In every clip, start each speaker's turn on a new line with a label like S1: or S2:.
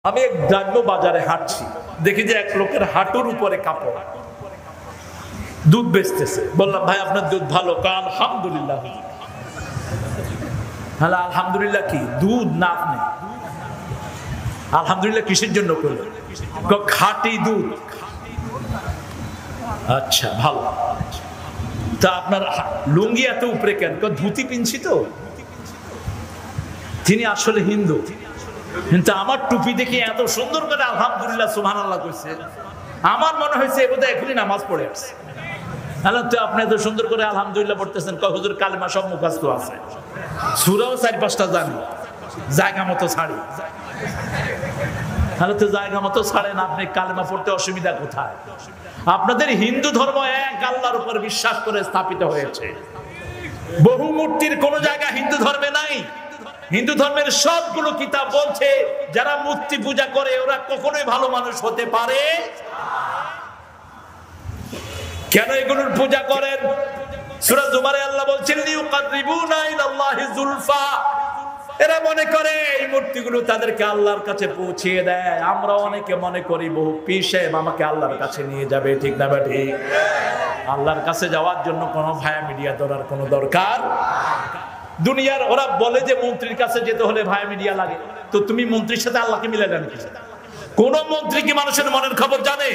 S1: আমি এক গ্রাম্য বাজারে হাঁটছি, দেখি যে এক লোকের হাঁটুর উপরে কাপড়, দুধ বেচতেছে। বললাম, ভাই আপনার দুধ ভালো? আলহামদুলিল্লাহ। হ্যাঁ, আলহামদুলিল্লাহ কি দুধ না? আপনি আলহামদুলিল্লাহ কিসের জন্য করলেন? খাঁটি দুধ। আচ্ছা, ভালো। তা আপনার লুঙ্গি এত উপরে কেন? ধুতি পিনছি তো। তিনি আসলে হিন্দু, কিন্তু আমার টুপি দেখে এত সুন্দর করে আলহামদুলিল্লাহ সুবহানাল্লাহ কইছে, আমার মনে হয়েছে বোধহয় এখনই নামাজ পড়ে আসছে। তো আপনি এত সুন্দর করে আলহামদুলিল্লাহ পড়তেছেন, হুজুর কালিমা সব মুখস্থ আছে, সূরাও 4-5টা জানি, জায়গা মতো ছাড়ি। তাহলে তো জায়গা মতো ছাড়েন, আপনি কালিমা পড়তে অসুবিধা কোথায়? আপনাদের হিন্দু ধর্ম এক আল্লাহর উপর বিশ্বাস করে স্থাপিত হয়েছে। বহু মূর্তির কোন জায়গা হিন্দু ধর্মে নাই। হিন্দু ধর্মের সবগুলো কিতাব বলছে যারা মূর্তি পূজা করে ওরা কখনোই ভালো মানুষ হতে পারে। কেন এগুলোর পূজা করেন? সূরা জুমারে আল্লাহ বলছেন, লিউকাররিবুনা ইলাল্লাহি যুলফা। এরা মনে করে এই মূর্তিগুলো তাদেরকে আল্লাহর কাছে পৌঁছিয়ে দেয়। আমরা অনেকে মনে করি বহু পীর সাহেব আমাকে আল্লাহর কাছে নিয়ে যাবে, ঠিক না ঠিক? আল্লাহর কাছে যাওয়ার জন্য কোনো ভায়া মিডিয়া ধরার কোনো দরকার। দুনিয়ার ওরা বলে যে মন্ত্রীর কাছে যেতে হলে ভায়া মিডিয়া লাগে, তো তুমি মন্ত্রীর সাথে আল্লাহকে মিলে দেন কি? কোন মন্ত্রী কি মানুষের মনের খবর জানে?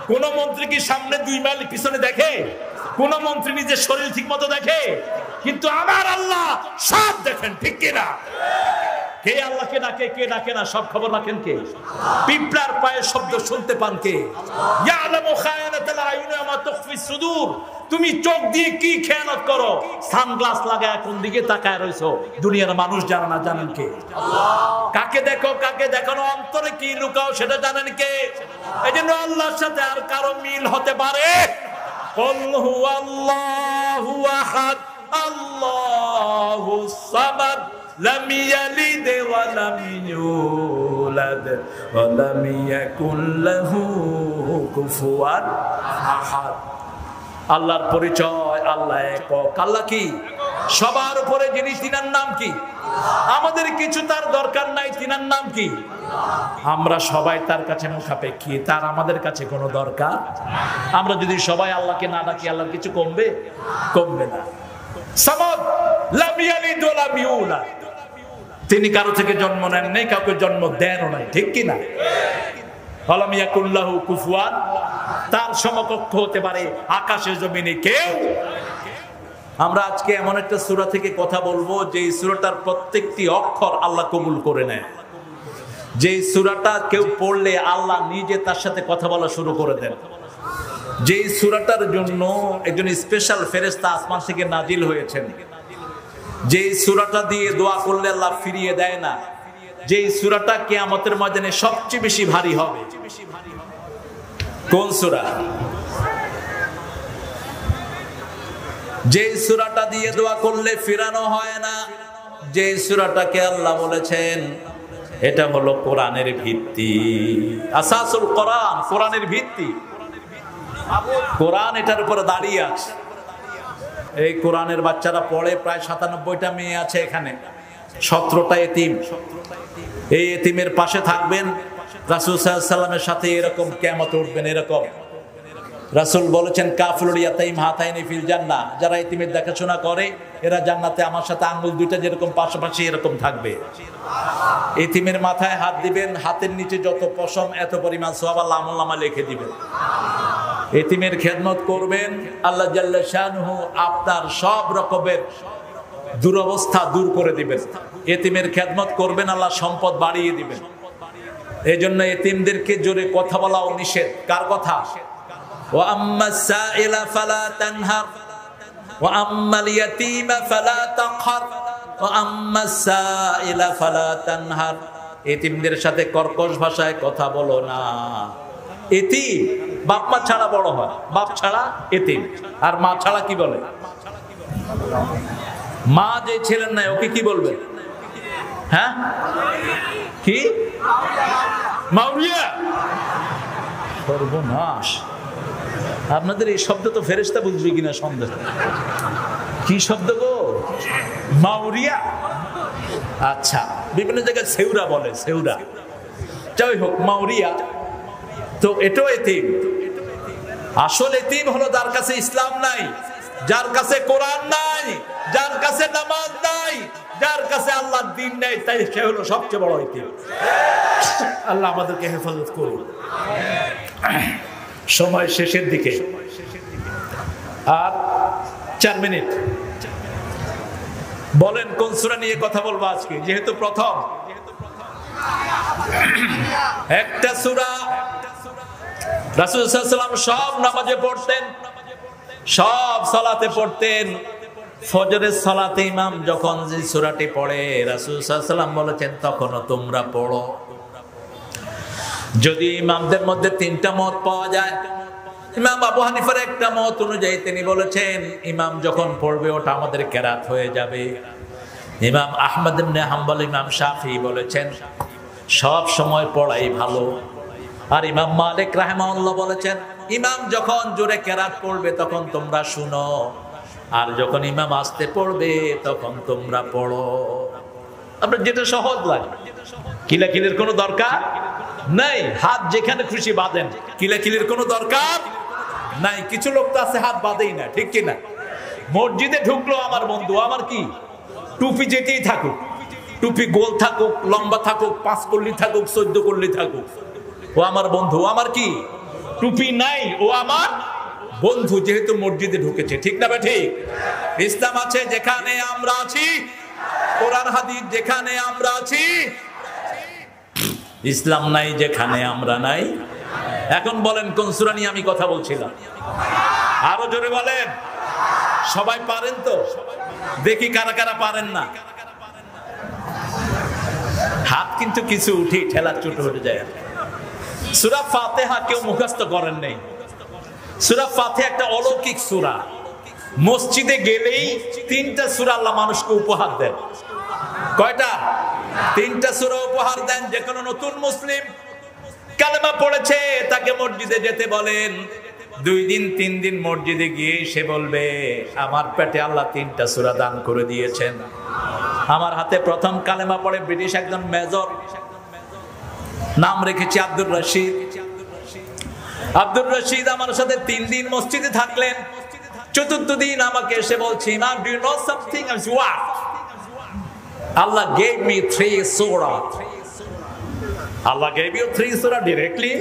S1: কোন মন্ত্রী কি সামনে 2 মাইল পিছনে দেখে? কোন মন্ত্রী নিজের শরীর ঠিক মতো দেখে? কিন্তু আমার আল্লাহ সব দেখেন, ঠিক কিনা? কে আল্লাহকে ডাকে, কে ডাকে না, সব খবর রাখেন কে? পিঁপড়ার পায়ের শব্দ শুনতে পান কে? ইয়ালামু খায়ানাতাল আয়ুনি ওয়া মা তুখফি সুদূর। তুমি চোখ দিয়ে কি খেয়ানত করো, সানগ্লাস লাগায় কোন দিকে তাকায় রইছো, দুনিয়ার মানুষ জানে না, জানেন কে? আল্লাহ। কাকে দেখো, কাকে দেখো না, অন্তরে কি লুকাও সেটা জানেন কে? এজন্য আল্লাহর সাথে আর কারো মিল হতে পারে? কুল হুয়াল্লাহু আহাদ আল্লাহুস সামাদ লাম ইয়ালিদ ওয়া লাম ইউলাদ ওয়া লাম ইয়াকুল লাহু কুফুয়ান আহাদ। আল্লাহর পরিচয়, আল্লাহ একক। আল্লাহ কি? সবার উপরে যিনি, তিনার নাম কি? আমাদের কিছু তার দরকার নাই, তিনার নাম কি? আমরা সবাই তার কাছে মুখাপেক্ষী, তার আমাদের কাছে কোনো দরকার। আমরা যদি সবাই আল্লাহকে না ডাকি, আল্লাহর কিছু কমবে? কমবে না। সামাদ লাম ইয়ালিদ ওয়া লাম ইউলাদ। তিনি কারো থেকে জন্ম নেন নাই, কাউকে জন্ম দেনও নাই, ঠিক কি না? ওয়ালাম ইয়াকুল লাহু কুফুয়ান। তার সমকক্ষ হতে পারে আকাশে জমিনে কেউ? আমরা আজকে এমন একটা সূরা থেকে কথা বলবো যে সূরাটার প্রত্যেকটি অক্ষর আল্লাহ কবুল করে নেয়। যে সূরাটা কেউ পড়লে আল্লাহ নিজে তার সাথে কথা বলা শুরু করে দেন। যে সূরাটার জন্য একজন স্পেশাল ফেরেশতা আসমান থেকে নাজিল হয়েছেন। যে সূরাটা দিয়ে দোয়া করলে আল্লাহ ফিরিয়ে দেয় না। যে সূরাটা কিয়ামতের ময়দানে সবচেয়ে বেশি ভারী হবে। কোন সূরা? যে সূরাটা দিয়ে দোয়া করলে ফিরানো হয় না, যে সূরাটাকে আল্লাহ বলেছেন এটা হলো কোরআনের ভিত্তি। আসাসুল কোরআন, কোরআনের ভিত্তি। কোরআন এটার উপরে দাঁড়িয়ে আছে। এই কোরআনের বাচ্চারা পড়ে, প্রায় 97টা মেয়ে আছে এখানে, 17টা এতিম। এই এতিমের পাশে থাকবেন, রাসূল সাল্লাল্লাহু আলাইহি ওয়াসাল্লামের সাথে এরকম কিয়ামতে উঠবেন। এরকম রাসূল বলেছেন, কাফিলুল ইয়াতাইম হাতাইনি ফিল জান্নাহ। যারা এতিমের দেখাশোনা করে এরা জান্নাতে আমার সাথে আঙ্গুল দুইটা যেরকম পাশাপাশি এরকম থাকবে। এতিমের মাথায় হাত দিবেন, হাতের নিচে যত পশম এত পরিমাণ সওয়াব আল্লাহ আমলনামা লিখে দিবেন। এতিমের খেদমত করবেন, আল্লাহ জাল্লা শানুহু আপনার সব রকমের দুরবস্থা দূর করে দিবেন। এতিমের খেদমত করবেন, আল্লাহ সম্পদ বাড়িয়ে দিবেন। এই জন্য এতিমদেরকে জোরে কথা বলাও নিষেধ। কার কথা? ওয়া আম্মাস সাইলা ফালা তানহার ওয়া আম্মাল ইয়াতীমা ফালা তাকহার ওয়া আম্মাস সাইলা ফালা তানহার। এতিমদের সাথে কর্কশ ভাষায় কথা বলো না। এতিম বাপ মা ছাড়া বড় হয়, বাপ ছাড়া এতিম, আর মা ছাড়া কি বলে? মা যে ছিলেন না ওকে কি বলবে? হ্যাঁ, কি? মাউরিয়া। সর্বনাশ। আপনাদের এই শব্দ তো ফেরেশতা বুঝবে কিনা সন্দেহ। কি শব্দ গো? মাউরিয়া। আচ্ছা, বিভিন্ন জায়গায় সেউরা বলে, সেউরা। যাই হোক মাউরিয়া, তো এটাও এতিম। আসল এতিম হলো যার কাছে ইসলাম নাই, যার কাছে কোরআন নাই, যার কাছে নামাজ নাই, যার কাছে আল্লাহর দ্বীন নাই, তাই সে হলো সবচেয়ে বড় এতিম। আল্লাহ আমাদেরকে হেফাজত করুন। সময় শেষের দিকে, আর 4 মিনিট। বলেন কোন সূরা নিয়ে কথা বলবো আজকে, যেহেতু প্রথম একটা সূরা রাসূল সাল্লাল্লাহু আলাইহি ওয়াসাল্লাম সব নামাজে পড়তেন, সব সালাতে পড়তেন। ফজরের সালাতে ইমাম যখন যে সূরাটি পড়ে রাসূল সাল্লাল্লাহু আলাইহি ওয়াসাল্লাম বলেছেন তখনও তোমরা পড়ো। যদি ইমামদের মধ্যে 3টা মত পাওয়া যায়, ইমাম আবু হানিফার একটা মত অনুযায়ী তিনি বলেছেন ইমাম যখন পড়বে ওটা আমাদের কেরাত হয়ে যাবে। ইমাম আহমদ ইবনে হাম্বল, ইমাম শাফিঈ বলেছেন সব সময় পড়াই ভালো। আর ইমাম মালিক রাহিমাহুল্লাহ বলেছেন ইমাম যখন জোরে কেরাত পড়বে তখন তোমরা শুনো, আর যখন ইমাম আস্তে পড়বে তখন তোমরা পড়ো। আপনার যেটা সহজ লাগে, কিলাকিলির কোনো দরকার নাই, হাত যেখানে খুশি বাঁধেন, কিলাকিলির কোনো দরকার নাই। কিছু লোক তো আছে হাত বাঁধেই না, ঠিক কিনা? মসজিদে ঢুকলো আমার বন্ধু, আমার কি টুপি যেতেই থাকুক, টুপি গোল থাকুক, লম্বা থাকুক, 5 কল্লি থাকুক, 14 কল্লি থাকুক, ও আমার বন্ধু। আমার কি টুপি নাই, ও আমার বন্ধু, যেহেতু মসজিদে ঢুকেছে, ঠিক না? ঠিক। ইসলাম আছে যেখানে আমরা আছি, কোরআন হাদিস যেখানে আমরা আছি, ইসলাম নাই যেখানে আমরা নাই। এখন বলেন কোন সূরা নিয়ে আমি কথা বলছিলাম? আরো জোরে বলেন। সবাই পারেন তো? দেখি কারা কারা পারেন না। হাত কিন্তু কিছু উঠে ঠেলা চুট হয়ে যায়। সূরা ফাতিহা কেউ মুখস্থ করেন নাই। সূরা ফাতিহা একটা অলৌকিক সূরা। মসজিদে গেলেই 3টা সূরা আল্লাহ মানুষকে উপহার দেন। কয়টা? 3টা সূরা উপহার দেন। যে কোনো নতুন মুসলিম কালেমা পড়েছে তাকে মসজিদে যেতে বলেন। 2 দিন 3 দিন মসজিদে গিয়ে সে বলবে আমার পেটে আল্লাহ 3টা সূরা দান করে দিয়েছেন। আমার হাতে প্রথম কালেমা পড়ে ব্রিটিশ একজন মেজর, নাম রেখেছি আব্দুর রশিদ। আব্দুর রশিদ আমার সাথে 3 দিন মসজিদে থাকলেন। 4th দিন আমাকে এসে বলছে Imam, do you know something? I said what? Allah gave me 3 surah. Allah gave you 3 surah directly?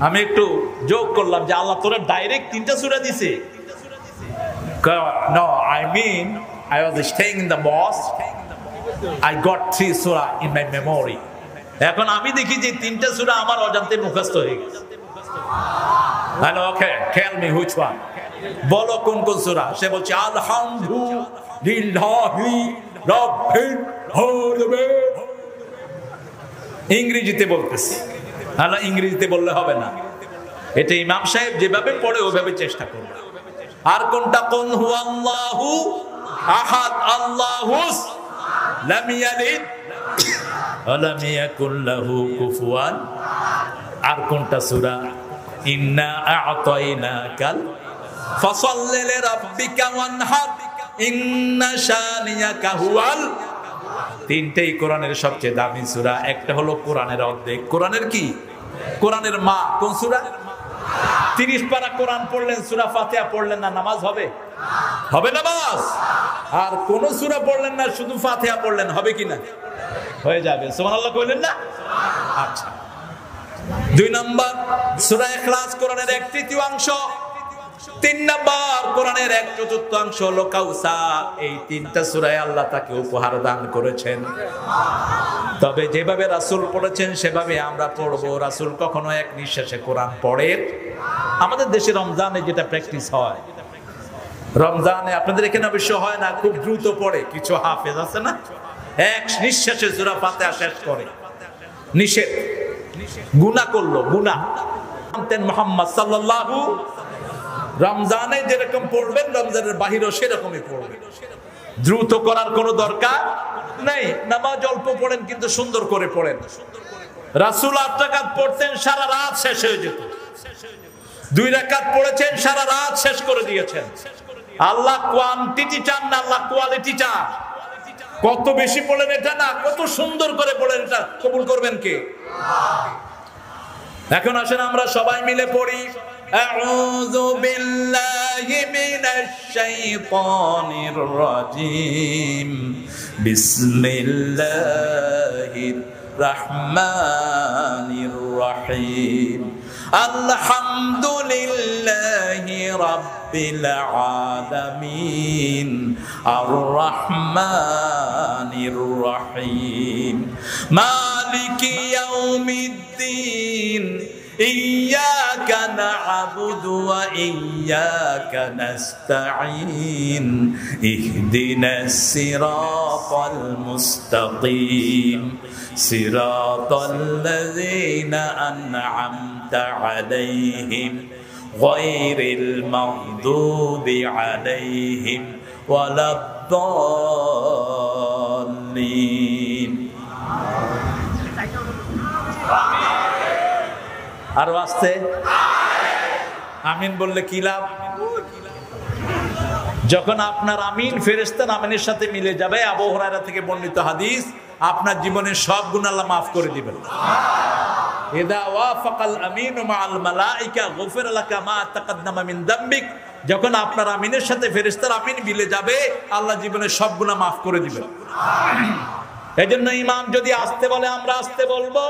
S1: আমি একটু যোগ করলাম যে আল্লাহ তোরা ডাইরেক্ট 3টা সূরা দিছে। No, I mean I was staying in the mosque. I got 3 surah in my memory. এখন আমি দেখি যে 3টা সূরা আমার অজান্তে মুখস্থ হয়ে গেছে। Hello, okay, tell me which one. বলো কোন কোন সূরা? সে বলছে আলহামদুলিল্লাহি রাব্বিল আলামিন। ইংরেজিতে বলতেছে। আল্লাহ ইংরেজিতে বললে হবে না, এটা ইমাম সাহেব যেভাবে পড়ে ওইভাবে চেষ্টা করবে। আর কোনটা? কুল হুয়াল্লাহু আহাদ আল্লাহুস লাম ইয়ালিদ ওয়া লাম ইয়াকুল লাহু কুফুয়ান। আর কোনটা সূরা? ইন্না আ'তাইনাকাল ফাসাল্লি লিরাব্বিকা ওয়ানহার ইন্না শানিয়াকা হুয়াল। 3টাই কোরআনের সবচেয়ে দামি সূরা। একটা হলো কোরআনের অর্ধেক। কোরআনের কি? কোরআনের মা। কোন সূরা? 30 পারা কোরআন পড়লেন, সূরা ফাতিহা পড়লেন না, নামাজ হবে? হবে নামাজ। আর কোন সূরা পড়লেন না, শুধু ফাতিহা পড়লেন, হবে কিনা? হয়ে যাবে। সুবহানাল্লাহ কইলেন না? আচ্ছা। 2 নাম্বার সূরা ইখলাস, কোরআনের 1/3 3 নাম্বার কোরআনের 1/4 হলো কাউসার। এই 3টা সূরায় আল্লাহ তাকে উপহার দান করেছেন। তবে যেভাবে রাসূল পড়েছেন সেভাবে আমরা পড়বো। রাসূল কখনো এক নিঃশ্বাসে কোরআন পড়েন। আমাদের দেশে রমজানে যেটা প্র্যাকটিস হয়, রমজানে আপনাদের এখানে অবশ্য হয় না, খুব দ্রুত পড়ে। কিছু হাফেজ আছে না, এক নিঃশ্বাসে সূরা ফাতিহা শেষ করে। নিষেধ, গুনাহ করলো, গুনাহ। মুহাম্মদ সাল্লাল্লাহু রমজানে যেরকম পড়বেন রমজানের বাহিরেও সেরকমই পড়বেন। দ্রুত করার কোনো দরকার নেই। নামাজ অল্প পড়েন কিন্তু সুন্দর করে পড়েন। রাসূল 8 রাকাত পড়তেন, সারা রাত শেষ হয়ে যেত। 2 রাকাত পড়েছেন, সারা রাত শেষ করে দিয়েছেন। আল্লাহ কোয়ান্টিটি চান না, আল্লাহ কোয়ালিটি চান। কত বেশি পড়েন এটা না, কত সুন্দর করে পড়েন এটা কবুল করবেন কে? এখন আসেন আমরা সবাই মিলে পড়ি আউযু বিল্লাহি মিনাশ শাইতানির রাজীম বিসমিল্লাহির রহমানির রহিম আলহামদুলিল্লাহি রাব্বিল আলামিন আর রহমানির রহিম মালিকি ইয়াউমিদ্দিন إياك نعبد وإياك نستعين اهدنا الصراط المستقيم صراط الذين أنعمت عليهم غير المغضوب عليهم ولا الضالين আর আসতে আমিন বললে কি লাভ? যখন আপনার আমিন ফেরেশতার আমিনের সাথে মিলে যাবে, আবু হুরায়রা থেকে বর্ণিত হাদিস, আপনার জীবনের সব গুনাহ আল্লাহ মাফ করে দিবেন। ইদা ওয়াফাকাল আমিনু মাআল মালাইকা গুফিরা লাকা মা তাকাদ্দামা মিন যামবিক, যখন আপনার আমিনের সাথে ফেরেশতার আমিন মিলে যাবে, আল্লাহ জীবনের সব গুনাহ মাফ করে দিবেন। এজন্য ইমাম যদি আসতে বলে আমরা আসতে বলবো,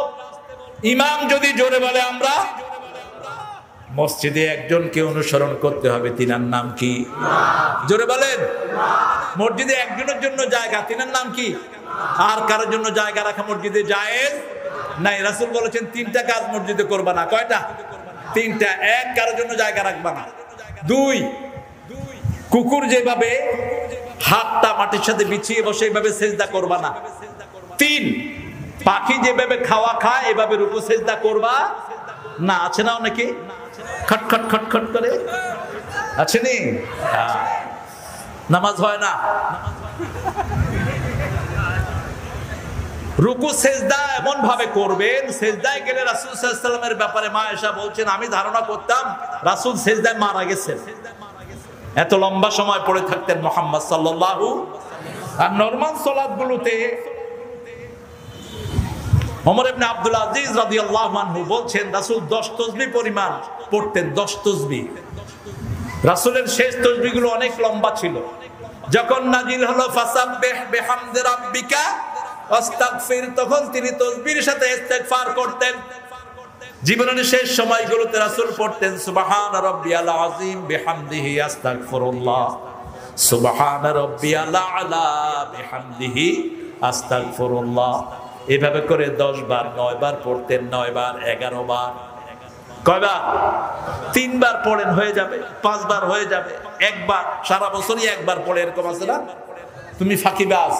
S1: ইমাম যদি জোরে বলে আমরা। মসজিদে একজনকে অনুসরণ করতে হবে, তিনার নাম কি? জোরে বলেন। মসজিদে একজনের জন্য জায়গা, তিনার নাম কি? আর কারোর জন্য জায়গা রাখা মসজিদে জায়েজ নাই। রাসূল বলেছেন তিনটা কাজ মসজিদে করবা না। কয়টা? তিনটা। এক, কারোর জন্য জায়গা রাখবা না। দুই, কুকুর যেভাবে হাতটা মাটির সাথে বিছিয়ে বসে এইভাবে সেজদা করবা না। তিন, পাখি যেভাবে খাওয়া খায় এভাবে রুকু সেজদা করবা না। আছে না অনেকে খটখট খটখট করে? আছে নি? নামাজ হয় না। রুকু সেজদা এমন ভাবে করবেন, সেজদায় গেলে রাসূল সাল্লাল্লাহু আলাইহি ওয়াসাল্লামের ব্যাপারে মা আয়েশা বলছেন, আমি ধারণা করতাম রাসূল সেজদায় মারা গেছেন, এত লম্বা সময় পড়ে থাকতেন মুহাম্মদ সাল্লাল্লাহু। আর নরমাল সালাতগুলোতে ওমর ইবনে আব্দুল আজিজ রাদিয়াল্লাহু আনহু বলছেন রাসূল 10 তাসবিহ পরিমাণ পড়তেন। 10 তাসবিহ। রাসূলের শেষ তাসবিহগুলো অনেক লম্বা ছিল। যখন নাজিল হলো ফাসাব্বিহ বিহামদি রাব্বিকা ওয়াস্তাগফির, তখন তিনি তাসবিহের সাথে ইস্তিগফার করতেন। জীবনের শেষ সময়গুলোতে রাসূল পড়তেন সুবহান রাব্বিয়াল আযীম বিহামদিহি আস্তাগফিরুল্লাহ, সুবহান রাব্বিয়াল আলা বিহামদিহি আস্তাগফিরুল্লাহ। এভাবে করে 10 বার, 9 বার পড়তেন, 9 বার, 11 বার। কয়বার? 3 বার পড়েন হয়ে যাবে, 5 বার হয়ে যাবে, একবার। সারা বছরই একবার পড়ে, এরকম আছে না? তুমি ফাঁকিবাজ,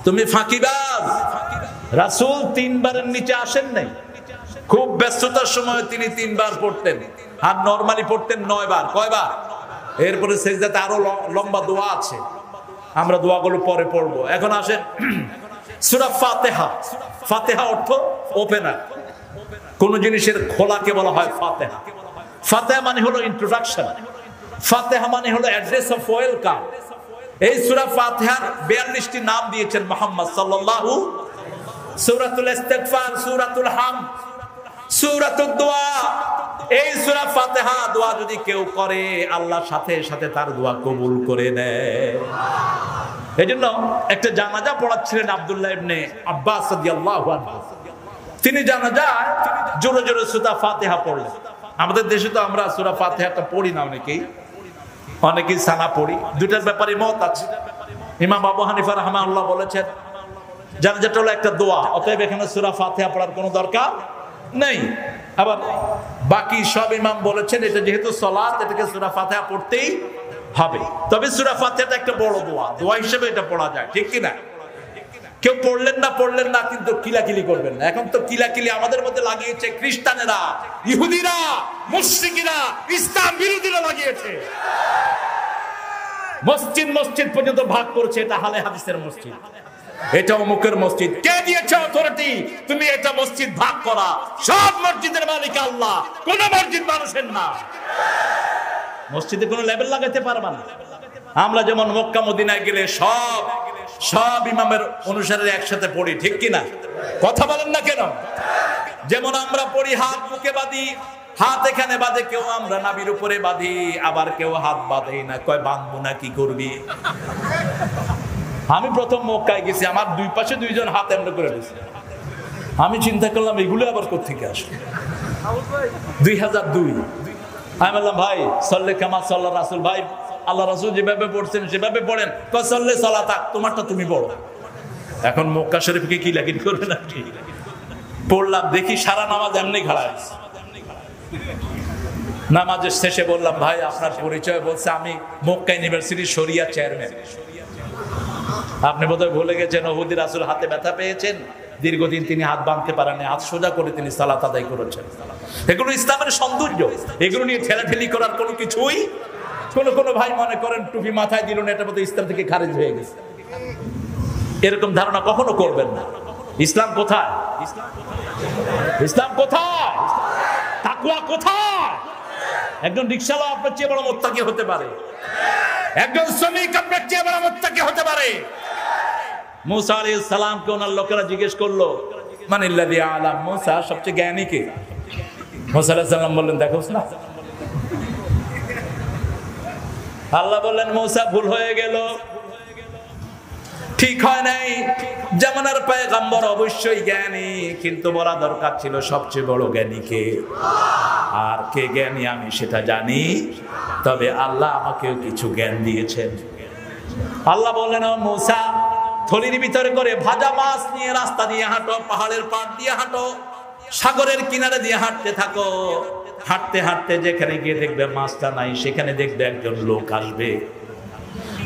S1: তুমি ফাঁকিবাজ। রাসূল 3 বারের নিচে আসেন নাই। খুব ব্যস্ততার সময় তিনি 3 বার পড়তেন, আর নরমালি পড়তেন 9 বার। কয়বার? এরপরে সেজদাতে আরো লম্বা দোয়া আছে, আমরা দোয়াগুলো পরে পড়বো। এখন আসেন সূরা ফাতিহা। ফাতিহা অর্থ ওপেনার, কোন জিনিসের খোলাকে বলা হয় ফাতিহা। ফাতিহা মানে হলো ইন্ট্রোডাকশন, ফাতিহা মানে হলো অ্যাড্রেস অফ ওয়েলকাম। এই সূরা ফাতিহার 42টি নাম দিয়েছেন মুহাম্মদ সাল্লাল্লাহু। সূরাতুল ইস্তিগফার, সূরাতুল হামদ, সূরাতুদ দোয়া। এই সূরা ফাতিহা দোয়া যদি কেউ করে, আল্লাহ সাথে সাথে তার দোয়া কবুল করে নেয়। এজন্য একটা জানাজা পড়াচ্ছিলেন আব্দুল্লাহ ইবনে আব্বাস রাদিয়াল্লাহু আনহু। তিনি জানাজায় জোরে জোরে সূরা ফাতিহা পড়লেন। আমাদের দেশে তো আমরা সূরা ফাতিহাটা পড়ি না, অনেকেই সানা পড়ি। দুটার ব্যাপারে মত আছে। ইমাম আবু হানিফা রাহমাহুল্লাহ বলেছেন জানাজাটা হলো একটা দোয়া, অতএব এখানে সূরা ফাতিহা পড়ার কোনো দরকার নেই। আবার বাকি সব ইমাম বলেছেন এটা যেহেতু সালাত, এটাকে সূরা ফাতিহা পড়তেই হবে। তবে সূরা ফাতিহাটা একটা বড় দোয়া, দোয়া হিসেবে এটা পড়া যায়, ঠিক কি না? কেউ পড়লেন না কিন্তু কিলাকিলি করবেন না। এখন তো কিলাকিলি আমাদের মধ্যে লাগিয়েছে খ্রিস্টানেরা, ইহুদিরা, মুশরিকিরা, ইসলাম বিরোধীরা লাগিয়েছে। মসজিদ পর্যন্ত ভাগ করছে, এটা আহলে হাদিসের মসজিদ, এটা অমুকের মসজিদ। কে দিয়েছে অথরিটি তুমি এটা মসজিদ ভাগ করা? সব মসজিদের মালিক আল্লাহ, কোন মসজিদ মানুষের না। মসজিদে কোনো লেবেল লাগাতে পারবা না। আমরা যেমন মক্কা মদিনায় গেলে সব সব ইমামের অনুসারে একসাথে পড়ি, ঠিক কিনা? কথা বলেন না কেন? যেমন আমরা পড়ি হাত বুকে বাঁধি, হাত এখানে বাঁধে, কেউ আমরা নাভির উপরে বাঁধি, আবার কেউ হাত বাঁধে না, কয় বাঁধবো না, কি করবি? আমি প্রথম মক্কায় গেছি, আমার দুই পাশে দুইজন হাত এমনি করে দিয়েছে। আমি চিন্তা করলাম এগুলো আবার কোথেকে আসলো। 2002 আমি বললাম ভাই সল্লে কামা সাল্লা রাসূল, ভাই আল্লাহ রাসূল যেভাবে পড়ছেন সেভাবে পড়েন। কয় সল্লে সালাতা, তোমারটা তুমি পড়ো। এখন মক্কা শরীফকে কি লাগিন করবে না? পড়লাম, দেখি সারা নামাজ এমনি খাড়া আছে। নামাজের শেষে বললাম ভাই আপনার পরিচয়? বলছে আমি মক্কা ইউনিভার্সিটির শরিয়া চেয়ারম্যান। আপনি বোধহয় ভুলে গেছেন, ওহুদে রাসূল হাতে ব্যথা পেয়েছেন, দীর্ঘদিন তিনি হাত বাঁধতে পারেননি, হাত সোজা করে তিনি সালাত আদায় করেছেন। এগুলো ইসলামের সৌন্দর্য, এগুলো নিয়ে ঠেলাঠেলি করার কোনো কিছুই। কোন ভাই মনে করেন টুপি মাথায় দিল না, এটা বোধহয় ইসলাম থেকে খারিজ হয়ে গেছে। এরকম ধারণা কখনো করবেন না। ইসলাম কোথায়? ইসলাম কোথায়? তাকওয়া কোথায়? একজন রিকশাওয়ালা আপনার চেয়ে বড় মুত্তাকি হতে পারে, একজন শ্রমিক আপনার চেয়ে বড় মুত্তাকি হতে পারে। মুসা আলাইহিস সালামকে ওনার লোকেরা জিজ্ঞেস করলো মানিল্লাযী আলাম, মুসা সবচেয়ে জ্ঞানী কে? মুসা আলাইহিস সালাম বললেন দেখোস না। আল্লাহ বললেন মুসা ভুল হয়ে গেল, ঠিক হয় নাই। জামানার পয়গম্বর অবশ্যই জ্ঞানী, কিন্তু বলা দরকার ছিল সবচেয়ে বড় জ্ঞানী কে। আর কে জ্ঞানী আমি সেটা জানি, তবে আল্লাহ আমাকেও কিছু জ্ঞান দিয়েছেন। আল্লাহ বললেন ও মুসা, থলির ভিতরে করে ভাজা মাছ নিয়ে রাস্তা দিয়ে হাঁটো, পাহাড়ের পাড় দিয়ে হাঁটো, সাগরের কিনারে দিয়ে হাঁটতে থাকো। হাঁটতে হাঁটতে যেখানে গিয়ে দেখবে মাছটা নাই, সেখানে দেখবে একজন লোক আসবে।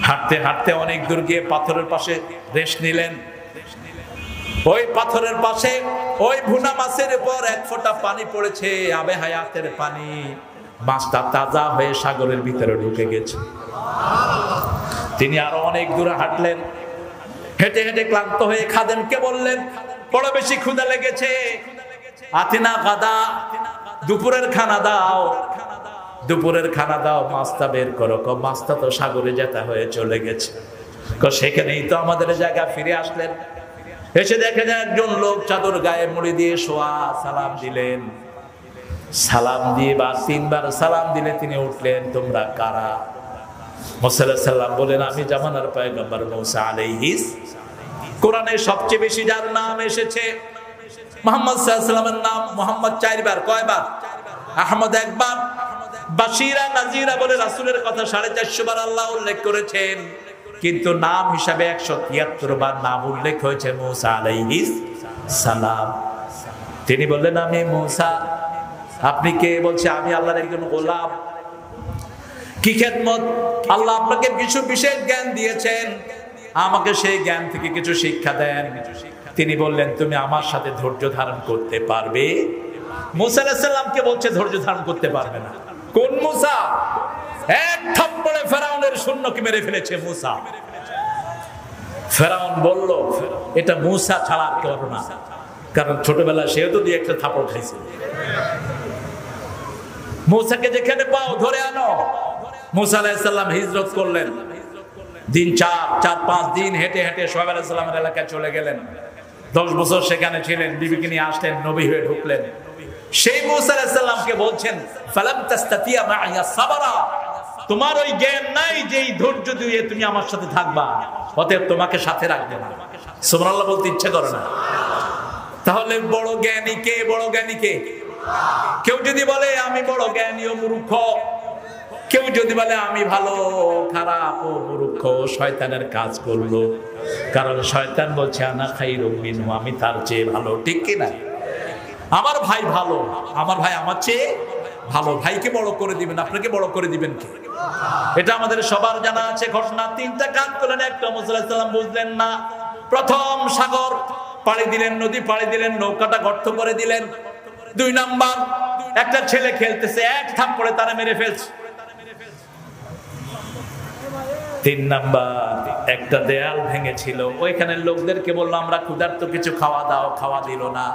S1: হাঁটতে হাঁটতে অনেক দূর গিয়ে পাথরের পাশে রেস্ট নিলেন। ওই পাথরের পাশে ওই ভুনা মাছের উপর এক ফোঁটা পানি পড়েছে, আবে হায়াতের পানি। মাছটা তাজা হয়ে সাগরের ভিতরে ঢুকে গেছে। তিনি আরো অনেক দূরে হাঁটলেন। হেঁটে হেঁটে ক্লান্ত হয়ে খাদেমকে বললেন বড় বেশি ক্ষুধা লেগেছে, আতিনা গাদা, দুপুরের খানা দাও, দুপুরের খানা দাও, মাছটা বের করো। মাছটা তো সাগরে যেতে হয়ে চলে গেছে। সেখানেই তো আমাদের জায়গা। ফিরে আসলেন, এসে দেখেন একজন লোক চাদর গায়ে মুড়ি দিয়ে শোয়া। সালাম দিলেন, সালাম দিয়ে বার তিনবার সালাম দিলে তিনি উঠলেন, তোমরা কারা? মুসা আলাইহিস সালাম বলেন আমি জামানার পয়গম্বর মুসা আলাইহিস। কোরআনে সবচেয়ে বেশি যার নাম এসেছে মুহাম্মদ সাল্লাল্লাহু আলাইহি ওয়াসাল্লামের নাম মুহাম্মদ 4 বার। কয়বার? আহমদ একবার, বাশিরা নাজিরা বলে রাসূলের কথা 450 বার আল্লাহ উল্লেখ করেছেন, কিন্তু নাম হিসাবে 173 বার নাম উল্লেখ হয়েছে মুসা আলাইহিস সালাম। তিনি বললেন আমি মুসা। আপনি কে? বলছে আমি আল্লাহর একজন গোলাম। কি খেদমত? আল্লাহ আপনাকে কিছু বিশেষ জ্ঞান দিয়েছেন, আমাকে সেই জ্ঞান থেকে কিছু শিক্ষা দেন। তিনি বললেন তুমি আমার সাথে ধৈর্য ধারণ করতে পারবে? মুসা আলাইহিস সালামকে বলছে ধৈর্য ধারণ করতে পারবে না। কোন মুসা? এক থাপ্পড়ে ফেরাউনের সৈন্যকে মেরে ফেলেছে মুসা। ফেরাউন বলল এটা মুসা ছাড়া আর কেউ না, কারণ ছোটবেলায় সেও তো দিয়ে একটা থাপ্পড় খাইছে। মুসাকে যেখানে পাও ধরে আনো। মুসা আলাইহিস সালাম হিজরত করলেন। দিন 4-5 দিন হেঁটে হেঁটে শুআয়ব আলাইহিস সালামের এলাকায় চলে গেলেন। 10 বছর সেখানে ছিলেন, বিবিকে নিয়ে আসলেন, নবী হয়ে ঢুকলেন। সেই মুসা আলাইহিস সালামকে বলছেন ফালাম তাস্তাতিয়া মা'ইয়া সাবরা, তোমার ওই জ্ঞান নাই যে এই ধৈর্য দিয়ে তুমি আমার সাথে থাকবা, অতএব তোমাকে সাথে রাখবে না। সুবহানাল্লাহ বলতে ইচ্ছে করে না? তাহলে বড় জ্ঞানী কে? বড় জ্ঞানী কে? কেউ যদি বলে আমি বড় জ্ঞানী ও মূর্খ, কেউ যদি বলে আমি ভালো খারাপ ও মূর্খ, শয়তানের কাজ করলো। কারণ শয়তান বলছে আনা খাইরুম মিনহু, আমি তার চেয়ে ভালো। ঠিক কি না? আমার ভাই ভালো, আমার ভাই আমার চেয়ে ভালো। ভাইকে বড় করে দিবেন, আপনাকে বড় করে দিবেন কে? এটা আমাদের সবার জানা আছে ঘটনা। 3টা কাজ করলেন, একটা মুসা আলাইহিস সালাম বুঝলেন না। প্রথম সাগর পাড়ি দিলেন, নদী পাড়ি দিলেন, নৌকাটা গর্ত করে দিলেন। 2 নাম্বার একটা ছেলে খেলতেছে, এক থাপ্পড়ে তারা মেরে ফেলছে। 3 নাম্বার একটা দেয়াল ভেঙেছিল, ওইখানের লোকদেরকে বললো আমরা ক্ষুধার্ত, কিছু খাওয়া দাও, খাওয়া দিল না।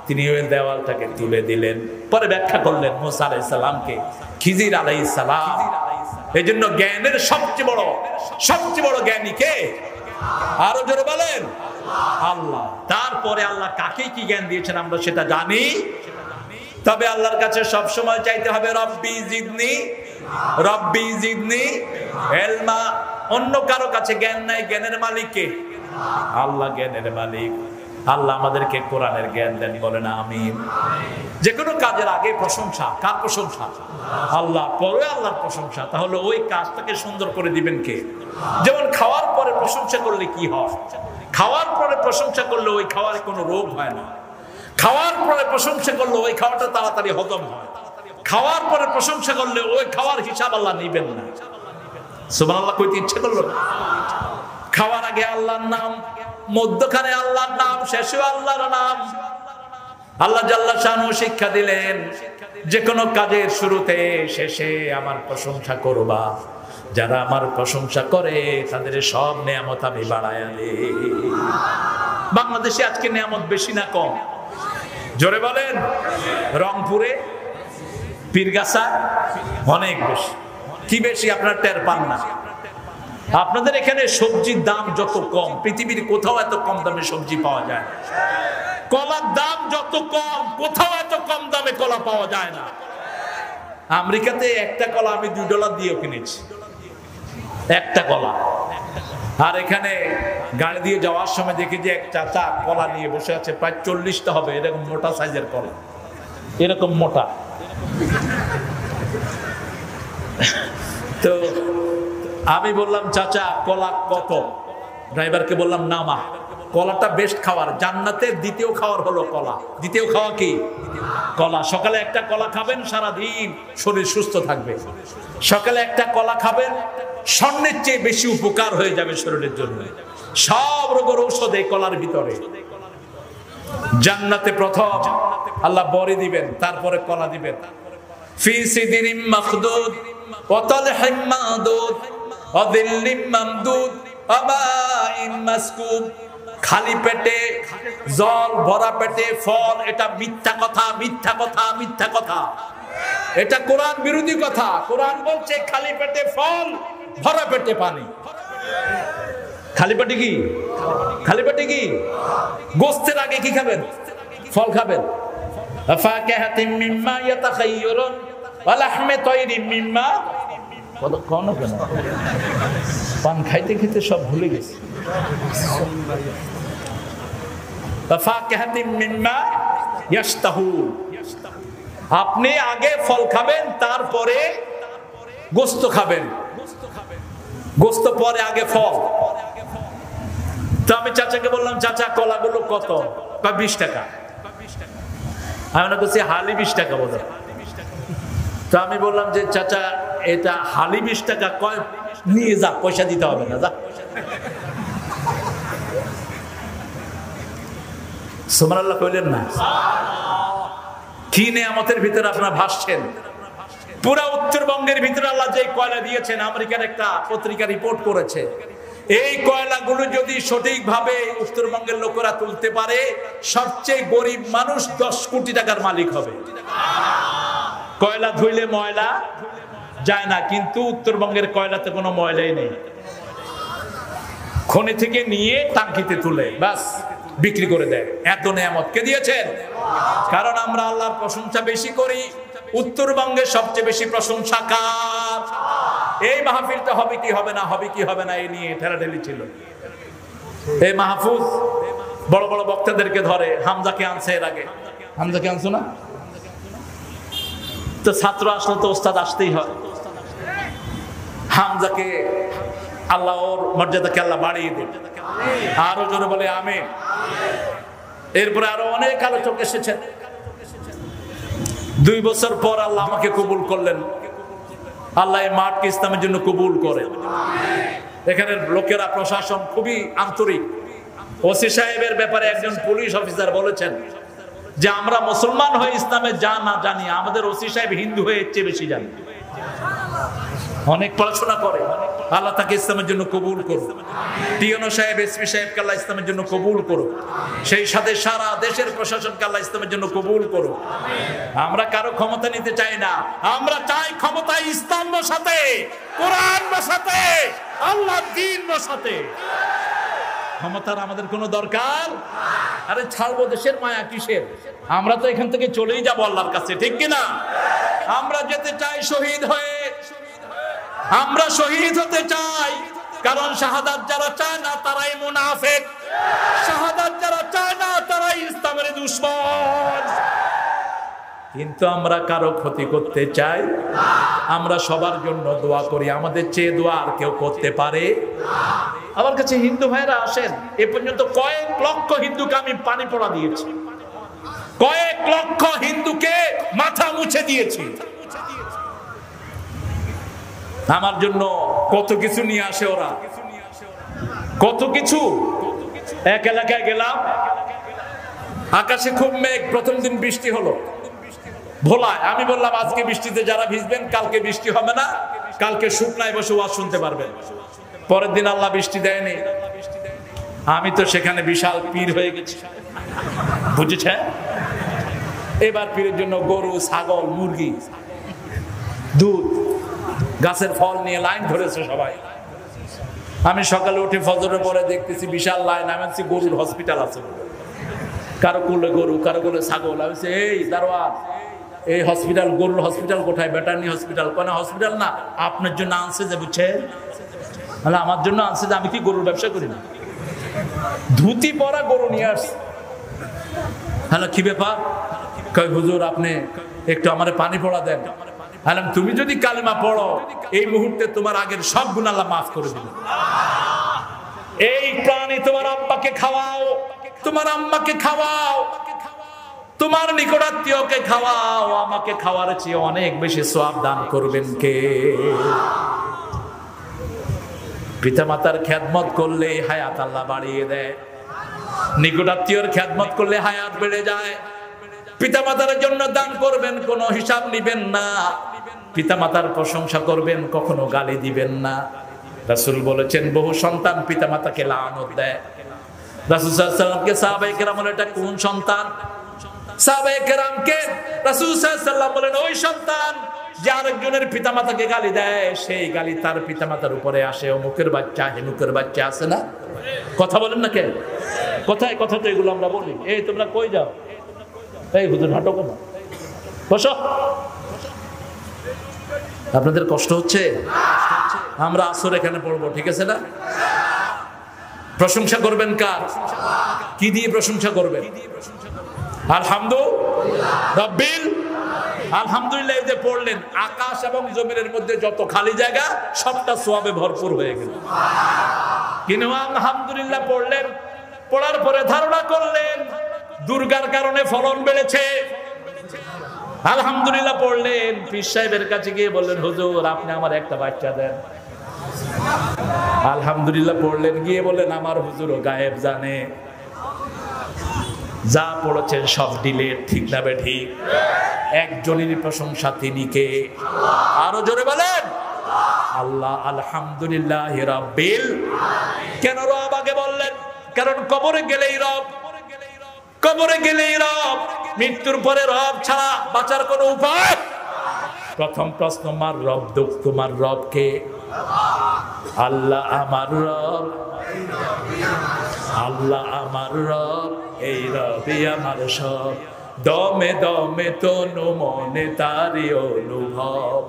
S1: তিনি ওই দেওয়ালটাকে তুলে দিলেন। পরে ব্যাখ্যা করলেন মুসা আলাইহিস সালামকে খিজির আলাইহিস সালাম। এই জন্য জ্ঞানের সবচেয়ে বড় জ্ঞানী কে? আরো জোরে বলেন আল্লাহ। তারপরে আল্লাহ কাকে কি জ্ঞান দিয়েছেন আমরা সেটা জানি, তবে আল্লাহর কাছে সব সময় চাইতে হবে রব্বি জিদনি ইলমা। অন্য কারো কাছে জ্ঞান নাই, জ্ঞানের মালিক কে? আল্লাহ জ্ঞানের মালিক। আল্লাহ আমাদেরকে কোরআনের জ্ঞান দেন, বলেন আমিন। যে কোনো কাজের আগে প্রশংসা, কার প্রশংসা? আল্লাহ, পরে আল্লাহর প্রশংসা। তাহলে ওই কাজটাকে সুন্দর করে দিবেন কে? যেমন খাওয়ার পরে প্রশংসা করলে কি হয়? খাওয়ার পরে প্রশংসা করলে ওই খাওয়ার কোনো রোগ হয় না। খাওয়ার পরে প্রশংসা করলে ওই খাওয়াটা তাড়াতাড়ি হজম হয়। খাওয়ার পরে প্রশংসা করলে ওই খাওয়ার হিসাব আল্লাহ নিবেন না। সুবহানাল্লাহ কইতে ইচ্ছে করলো না? খাওয়ার আগে আল্লাহর নাম, মধ্যখানে আল্লাহর নাম, শেষে আল্লাহর নাম। আল্লাহ জাল্লা শানহু শিক্ষা দিলেন, যে কোনো কাজের শুরুতে শেষে আমার প্রশংসা করবা। যারা আমার প্রশংসা করে তাদের সব নেয়ামত আমি বাড়ায়া দেই। বাংলাদেশে আজকে নেয়ামত বেশি না কম? জোরে বলেন। রংপুরে, পীরগাছা অনেক বেশি। কি বেশি আপনার টের পান না? আপনাদের এখানে সবজির দাম যত কম, পৃথিবীর কোথাও এত কম দামে সবজি পাওয়া যায় না। কলার দাম যত কম, কোথাও এত কম দামে কলা পাওয়া যায় না। আমেরিকাতে একটা কলা আমি $2 দিয়ে কিনেছি, একটা কলা। আর এখানে গাড়ি দিয়ে যাওয়ার সময় দেখি যে এক চাচা কলা নিয়ে বসে আছে, প্রায় 40টা হবে, এরকম মোটা সাইজের কলা, এরকম মোটা। তো আমি বললাম, চাচা কলা কত? ড্রাইভারকে বললাম, নামা, কলাটা বেস্ট খাবার, জান্নাতের দ্বিতীয় খাবার হলো কলা। দ্বিতীয় খাওয়া কি? কলা। সকালে একটা কলা খাবেন, সারাদিন শরীর সুস্থ থাকবে। সকালে একটা কলা খাবেন, স্বর্ণের চেয়ে বেশি উপকার হয়ে যাবে শরীরের জন্য। সব রোগের ঔষধ এই কলার ভিতরে। জান্নাতে প্রথম আল্লাহ বড়ি দিবেন, তারপরে কলা দিবেন। ফি সিদরিম মাখদুদ ওয়া তালহিম মাদুদ ওয়া যিল্লিম মামদুদ ওয়া মাইন মাসকুব। খালি পেটে জল, ভরা পেটে ফল, এটা মিথ্যা কথা, মিথ্যা কথা, মিথ্যা কথা। এটা কোরআন বিরোধী কথা। কোরআন বলছে খালি পেটে ফল, ভরা পেটে পানি। খালি পেটে কি? খালি পেটে কি? গোস্তের আগে কি খাবেন? ফল খাবেন। ফাকিহাতিম মিম্মা ইয়াতাখায়্যারুন ওয়া লাহমি তায়রিম মিম্মা। কোন কেন পান খাইতে খেতে সব ভুলে গেছে। ফাকিহাতিম মিম্মা ইয়াশতাহুন। আপনি আগে ফল খাবেন, তারপরে গোস্ত খাবেন। গোস্ত পরে, আগে ফল। তো আমি চাচাকে বললাম, চাচা কলাগুলো কত? 20 টাকা। আমি মনে করছি হালি 20 টাকা বলে। তো আমি বললাম যে চাচা এটা হালি 20 টাকা, কয় নিয়ে যা, পয়সা দিতে হবে না, যা। সুবহানাল্লাহ কইলেন না? কি নেয়ামতের ভিতরে আপনারা ভাসছেন। পুরা উত্তরবঙ্গের ভিতরে আল্লাহ যে কয়লা দিয়েছেন, আমেরিকার একটা পত্রিকা রিপোর্ট করেছে, এই কয়লাগুলো যদি সঠিকভাবে উত্তরবঙ্গের লোকেরা তুলতে পারে, সবচেয়ে গরিব মানুষ 10 কোটি টাকার মালিক হবে। কয়লা ধুইলে ময়লা যায় না, কিন্তু উত্তরবঙ্গের কয়লাতে কোনো ময়লাই নেই। খনি থেকে নিয়ে টাঙ্কিতে তুলে বাস বিক্রি করে দেয়। এত নেয়ামত কে দিয়েছেন? কারণ আমরা আল্লাহর প্রশংসা বেশি করি। উত্তরবঙ্গের সবচেয়ে বেশি প্রশংসা কার? এই মাহফিলটা হবে কি হবে না, হবে কি হবে না, এই নিয়ে ঠেলাঠেলি ছিল। এই মাহফুজ বড় বড় বক্তাদেরকে ধরে। হামজাকে আনছে এর আগে। হামজাকে আনছো না? তো ছাত্র আসলে তো ওস্তাদ আসতেই হয়। হামজাকে আল্লাহ, ওর মর্যাদাকে আল্লাহ বাড়িয়ে দেন। আরো জোরে বলে আমিন। এরপরে আরো অনেক আলোচক এসেছেন। 2 বছর পর আল্লাহ আমাকে কবুল করলেন। আল্লাহ এই মাঠকে ইসলামের জন্য কবুল করে। এখানের লোকেরা, প্রশাসন খুবই আন্তরিক। ওসি সাহেবের ব্যাপারে একজন পুলিশ অফিসার বলেছেন যে আমরা মুসলমান হয়ে ইসলামে যা না জানি, আমাদের ওসি সাহেব হিন্দু হয়ে এর চেয়ে বেশি জানি। অনেক পড়াশোনা করে। আল্লাহ তাকে ইসলামের জন্য কবুল করুন। টিএনও সাহেব, এসপি সাহেবকে আল্লাহ ইসলামের জন্য কবুল করুন। সেই সাথে সারা দেশের প্রশাসনকে আল্লাহ ইসলামের জন্য কবুল করুন। আমরা কারো ক্ষমতা নিতে চাই না, আমরা চাই ক্ষমতায় ইসলাম বসাতে, কোরআন বসাতে, আল্লাহর দ্বীন বসাতে। ক্ষমতার আমাদের কোনো দরকার? আরে ছাড়বো, দেশের মায়া কিসের? আমরা তো এখান থেকে চলেই যাবো আল্লাহর কাছে, ঠিক কিনা? আমরা যেতে চাই শহীদ হয়ে, আমরা শহীদ হতে চাই, কারণ শাহাদাত যারা চায় না তারাই মুনাফিক, শাহাদাত যারা চায় না তারাই ইসলামের দুশমন। কিন্তু আমরা কারো ক্ষতি করতে চাই, আমরা সবার জন্য দোয়া করি, আমাদের চেয়ে দোয়া আর কেউ করতে পারে? আমার কাছে হিন্দু ভাইরা আসেন, এ পর্যন্ত কয়েক লক্ষ হিন্দুকে আমি পানি পড়া দিয়েছি, কয়েক লক্ষ হিন্দুকে মাথা মুছে দিয়েছি। আমার জন্য কত কিছু নিয়ে আসে ওরা, কত কিছু। এক এলাকায় গেলাম, আকাশে খুব মেঘ, প্রথম দিন বৃষ্টি হলো ভোলায়। আমি বললাম আজকে বৃষ্টিতে যারা ভিজবেন কালকে বৃষ্টি হবে না, কালকে শুকনায় বসে ওয়াজ শুনতে পারবেন। পরের দিন আল্লাহ বৃষ্টি দেয়নি। আমি তো সেখানে বিশাল পীর হয়ে গেছি, বুঝেছেন? এবার পীরের জন্য গরু, ছাগল, মুরগি, দুধ, গাছের ফল নিয়ে লাইন ধরেছে সবাই। আমি সকালে উঠে ফজরের পরে দেখতেছি বিশাল লাইন। আমি বলছি গরুর হসপিটাল আছে, কারো কোলে গরু, কারো কোলে ছাগল। আমি বলছি এই দারোয়ান, এই হসপিটাল, গরুর হসপিটাল কোথায়? ভেটারনি হসপিটাল। কোনো হসপিটাল না, আপনার জন্য আনছে যে, বুঝছেন? তাহলে আমার জন্য আনছে যে, আমি কি গরুর ব্যবসা করি না? ধুতি পরা গরু নিয়ে আসছে। হ্যালো, কি ব্যাপার? কয় হুজুর আপনি একটু আমার পানি পড়া দেন। বললাম তুমি যদি কালেমা পড়ো এই মুহূর্তে তোমার আগের সব গুনাহ আল্লাহ মাফ করে দিবেন। এই প্রাণী তোমার আব্বাকে খাওয়াও, তোমার আম্মাকে খাওয়াও, তোমার নিকটাত্মীয়কে খাওয়াও, আমাকে খাওয়ার চেয়ে অনেক বেশি সওয়াব দান করবেন কে? পিতামাতার খেদমত করলে হায়াত আল্লাহ বাড়িয়ে দেয়, নিকটাত্মীয়র খেদমত করলে হায়াত বেড়ে যায়। পিতামাতার জন্য দান করবেন, কোনো হিসাব নিবেন না। পিতামাতার প্রশংসা করবেন, কখনো গালি দিবেন না। রাসূল বলেছেন বহু সন্তান পিতামাতাকে লানত দেয়। রাসূল সাল্লাল্লাহু আলাইহি ওয়াসাল্লামকে সাহাবায়ে কেরাম বলেন এটা কোন সন্তান? সাহাবায়ে কেরামকে রাসূল সাল্লাল্লাহু আলাইহি ওয়াসাল্লাম বলেন ওই সন্তান যে আরেকজনের পিতামাতাকে গালি দেয়, সেই গালি তার পিতামাতার উপরে আসে। অমুকের বাচ্চা, হেমুকের বাচ্চা আছে না? কথা বলেন না কেন? কোথায় কথা তো এগুলো আমরা বলি। এই তোমরা কই যাও? এই হুজুর নাটক না, বসো। আপনাদের কষ্ট হচ্ছে? আমরা আসর এখানে পড়বো, ঠিক আছে না? প্রশংসা করবেন কার? কি দিয়ে প্রশংসা করবেন? আলহামদুলিল্লাহ। এই যে পড়লেন, আকাশ এবং জমিনের মধ্যে যত খালি জায়গা সবটা সওয়াবে ভরপুর হয়ে গেল। কিন্তু আলহামদুলিল্লাহ পড়লেন, পড়ার পরে ধারণা করলেন দুর্গার কারণে ফলন বেড়েছে। আলহামদুলিল্লাহ পড়লেন, পীর সাহেবের কাছে গিয়ে বললেন হুজুর আপনি আমার একটা বাচ্চা দেন। আলহামদুলিল্লাহ পড়লেন, গিয়ে বললেন আমার হুজুরও গায়েব জানে। যা পড়েছেন সব ডিলেট, ঠিক না বে ঠিক? একজনের প্রশংসা, তিনি কে? আরো জোরে বলেন আল্লাহ। আলহামদুলিল্লাহ রাব্বিল। কেন রব আগে বললেন? কারণ কবরে গেলেই রব, কবরে গেলেই রব, মৃত্যুর পরে রব ছাড়া বাঁচার কোনো উপায়? প্রথম প্রশ্ন, মার রব, দুঃখ তোমার রব কে? আল্লাহ আমার রব, আল্লাহ আমার রব, এই রবই আমার সব। দমে দমে তনু মনে তারি অনুভব।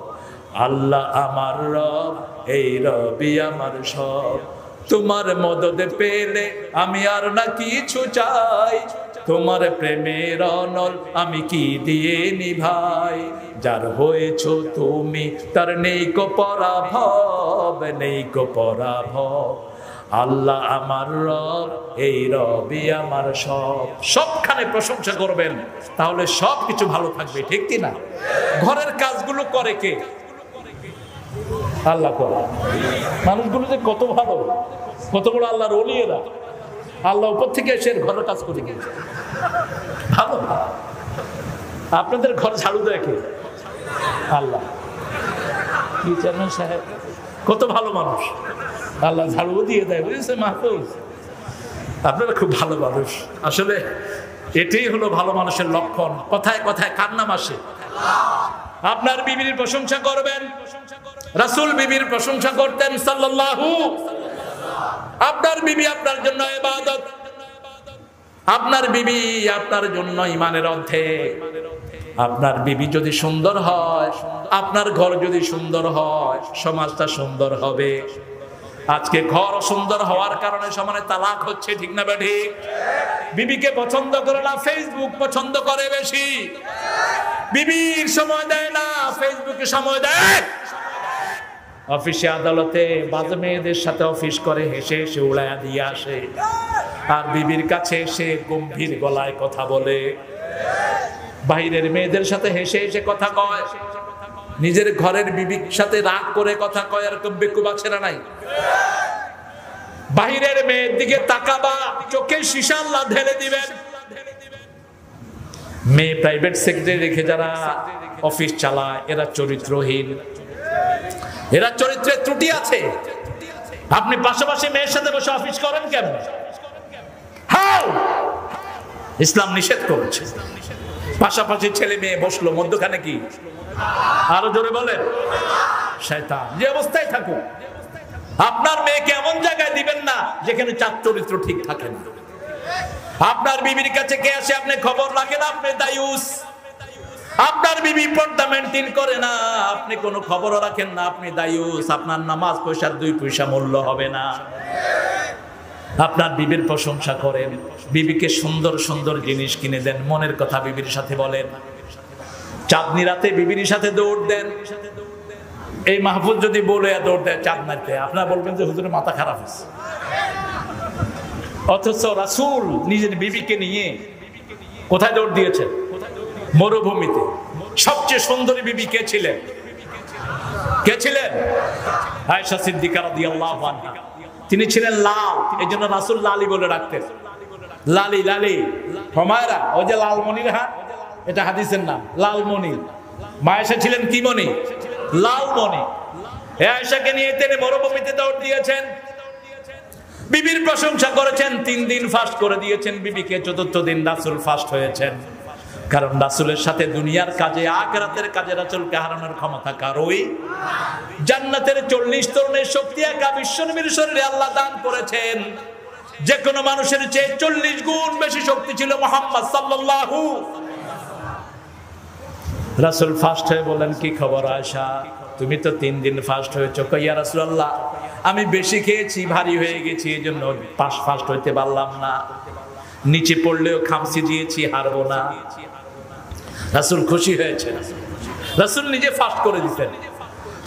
S1: আল্লাহ আমার রব, এই রবই আমার সব। তোমার মদদে পেলে আমি আর না কিছু চাই, তোমার প্রেমের অনল আমি কি দিয়ে নিভাই। যার হয়েছ তুমি তার নেই কো পরাভব, নেই কো পরাভব। আল্লাহ আমার রব, এই রবই আমার সব। সবখানে প্রশংসা করবেন, তাহলে সব কিছু ভালো থাকবে, ঠিক কি না? ঘরের কাজগুলো করে কে? আল্লাহ করে। মানুষগুলো যে কত ভালো, কত বড় আল্লাহর ওলি এরা। আল্লাহ উপর থেকে এসে ঘরের কাজ করে গিয়েছে। ভালো। আপনাদের ঘর ঝাড়ু দেয় কে? আল্লাহ। কি চেয়ারম্যান সাহেব কত ভালো মানুষ, আল্লাহ ঝাড়ু দিয়ে দেয়, বুঝেছে মাহফুজ? আপনারা খুব ভালো মানুষ। আসলে এটাই হলো ভালো মানুষের লক্ষণ। কথায় কথায় কার নাম আসে? আপনার বিবির প্রশংসা করবেন। রাসূল বিবির প্রশংসা করতেন সাল্লাল্লাহু। আপনার বিবি আপনার জন্য ইবাদত, আপনার বিবি আপনার জন্য ঈমানের অর্ধেক। আপনার বিবি যদি সুন্দর হয়, আপনার ঘর যদি সুন্দর হয়, সমাজটা সুন্দর হবে। আজকে ঘর সুন্দর হওয়ার কারণে সমানে তালাক হচ্ছে, ঠিক না ঠিক? বিবিকে পছন্দ করে না, ফেসবুক পছন্দ করে বেশি। বিবির সময় দেয় না, ফেসবুকে সময় দেয়। অফিসে আদালতে বাজে মেয়েদের সাথে অফিস করে, হেসে হেসে উড়াইয়া দিয়ে আসে। আর বিবির কাছে এসে গম্ভীর গলায় কথা বলে, বাইরের মেয়েদের সাথে হেসে হেসে কথা কয়, নিজের ঘরের বিবির সাথে রাগ করে কথা কয়। আর বেকুব আছে না নাই? বাহিরের মেয়ের দিকে তাকাবা, চোখে সীসা আল্লাহ ঢেলে দিবেন। মেয়ে প্রাইভেট সেক্টরে রেখে যারা অফিস চালায়, এরা চরিত্রহীন, এরা চরিত্রের ত্রুটি আছে। আপনি পাশাপাশি মেয়ের সাথে বসে অফিস করেন কেন? হাউ ইসলাম নিষেধ করেছে। পাশাপাশি ছেলে মেয়ে বসলো, মধ্যখানে কি? আরো জোরে বলেন, শয়তান। যে অবস্থায় থাকুক, আপনার মেয়েকে এমন জায়গায় দিবেন না যেখানে চার চরিত্র ঠিক থাকে না। আপনার বিবির কাছে কে আসে আপনি খবর রাখেন, আপনি দায়ুস। আপনার বিবি পর্দা মেইনটেইন করে না, আপনি কোনো খবরও রাখেন না, আপনি দায়ুস। আপনার নামাজ পয়সার 2 পয়সা মূল্য হবে না। আপনার বিবির প্রশংসা করেন, বিবিকে সুন্দর সুন্দর জিনিস কিনে দেন, মনের কথা বিবির সাথে বলেন। চাঁদনি রাতে বিবির সাথে দৌড় দেন। এই মাহফুজ যদি বলে দৌড় দেয় চাঁদনাতে, আপনারা বলবেন যে হুজুরের মাথা খারাপ হয়েছে। অথচ রাসূল নিজের বিবিকে নিয়ে কোথায় দৌড় দিয়েছেন? মরুভূমিতে। সবচেয়ে সুন্দরী বিবি কে ছিলেন? কে ছিলেন? আয়েশা সিদ্দিকা রাদিয়াল্লাহু আনহা। তিনি ছিলেন লাল, এই জন্য রাসূল লালি বলে ডাকতেন। লালি লালি হুমায়রা, ওই যে লালমনির হাত, এটা হাদিসের নাম, লালমনি। মা আয়েশা ছিলেন কি মনি? লালমনি। এই আয়েশাকে নিয়ে তিনি মরুভূমিতে দৌড় দিয়েছেন, বিবির প্রশংসা করেছেন, 3 দিন ফাস্ট করে দিয়েছেন বিবিকে। 4th দিন রাসূল ফাস্ট হয়েছেন, কারণ রাসূলের সাথে দুনিয়ার কাজে, আখিরাতের কাজে রাসূলকে হারানোর ক্ষমতা কারোই। জান্নাতের 40 তরুণের শক্তি একা বিশ্বনবীর শরীরে আল্লাহ দান করেছেন। যে কোনো মানুষের চেয়ে 40 গুণ বেশি শক্তি ছিল মুহাম্মদ সাল্লাল্লাহু। রাসূল ফাস্ট হয়ে বলেন, কি খবর আয়েশা, তুমি তো 3 দিন ফাস্ট হয়েছো। কই ইয়া রাসূলুল্লাহ, আমি বেশি খেয়েছি, ভারী হয়ে গেছি, এজন্য ফাস্ট হইতে পারলাম না। নিচে পড়লেও খামসি দিয়েছি, হারবো না। রাসূল খুশি হয়েছেন, রাসূল নিজে ফাস্ট করে দিতেন।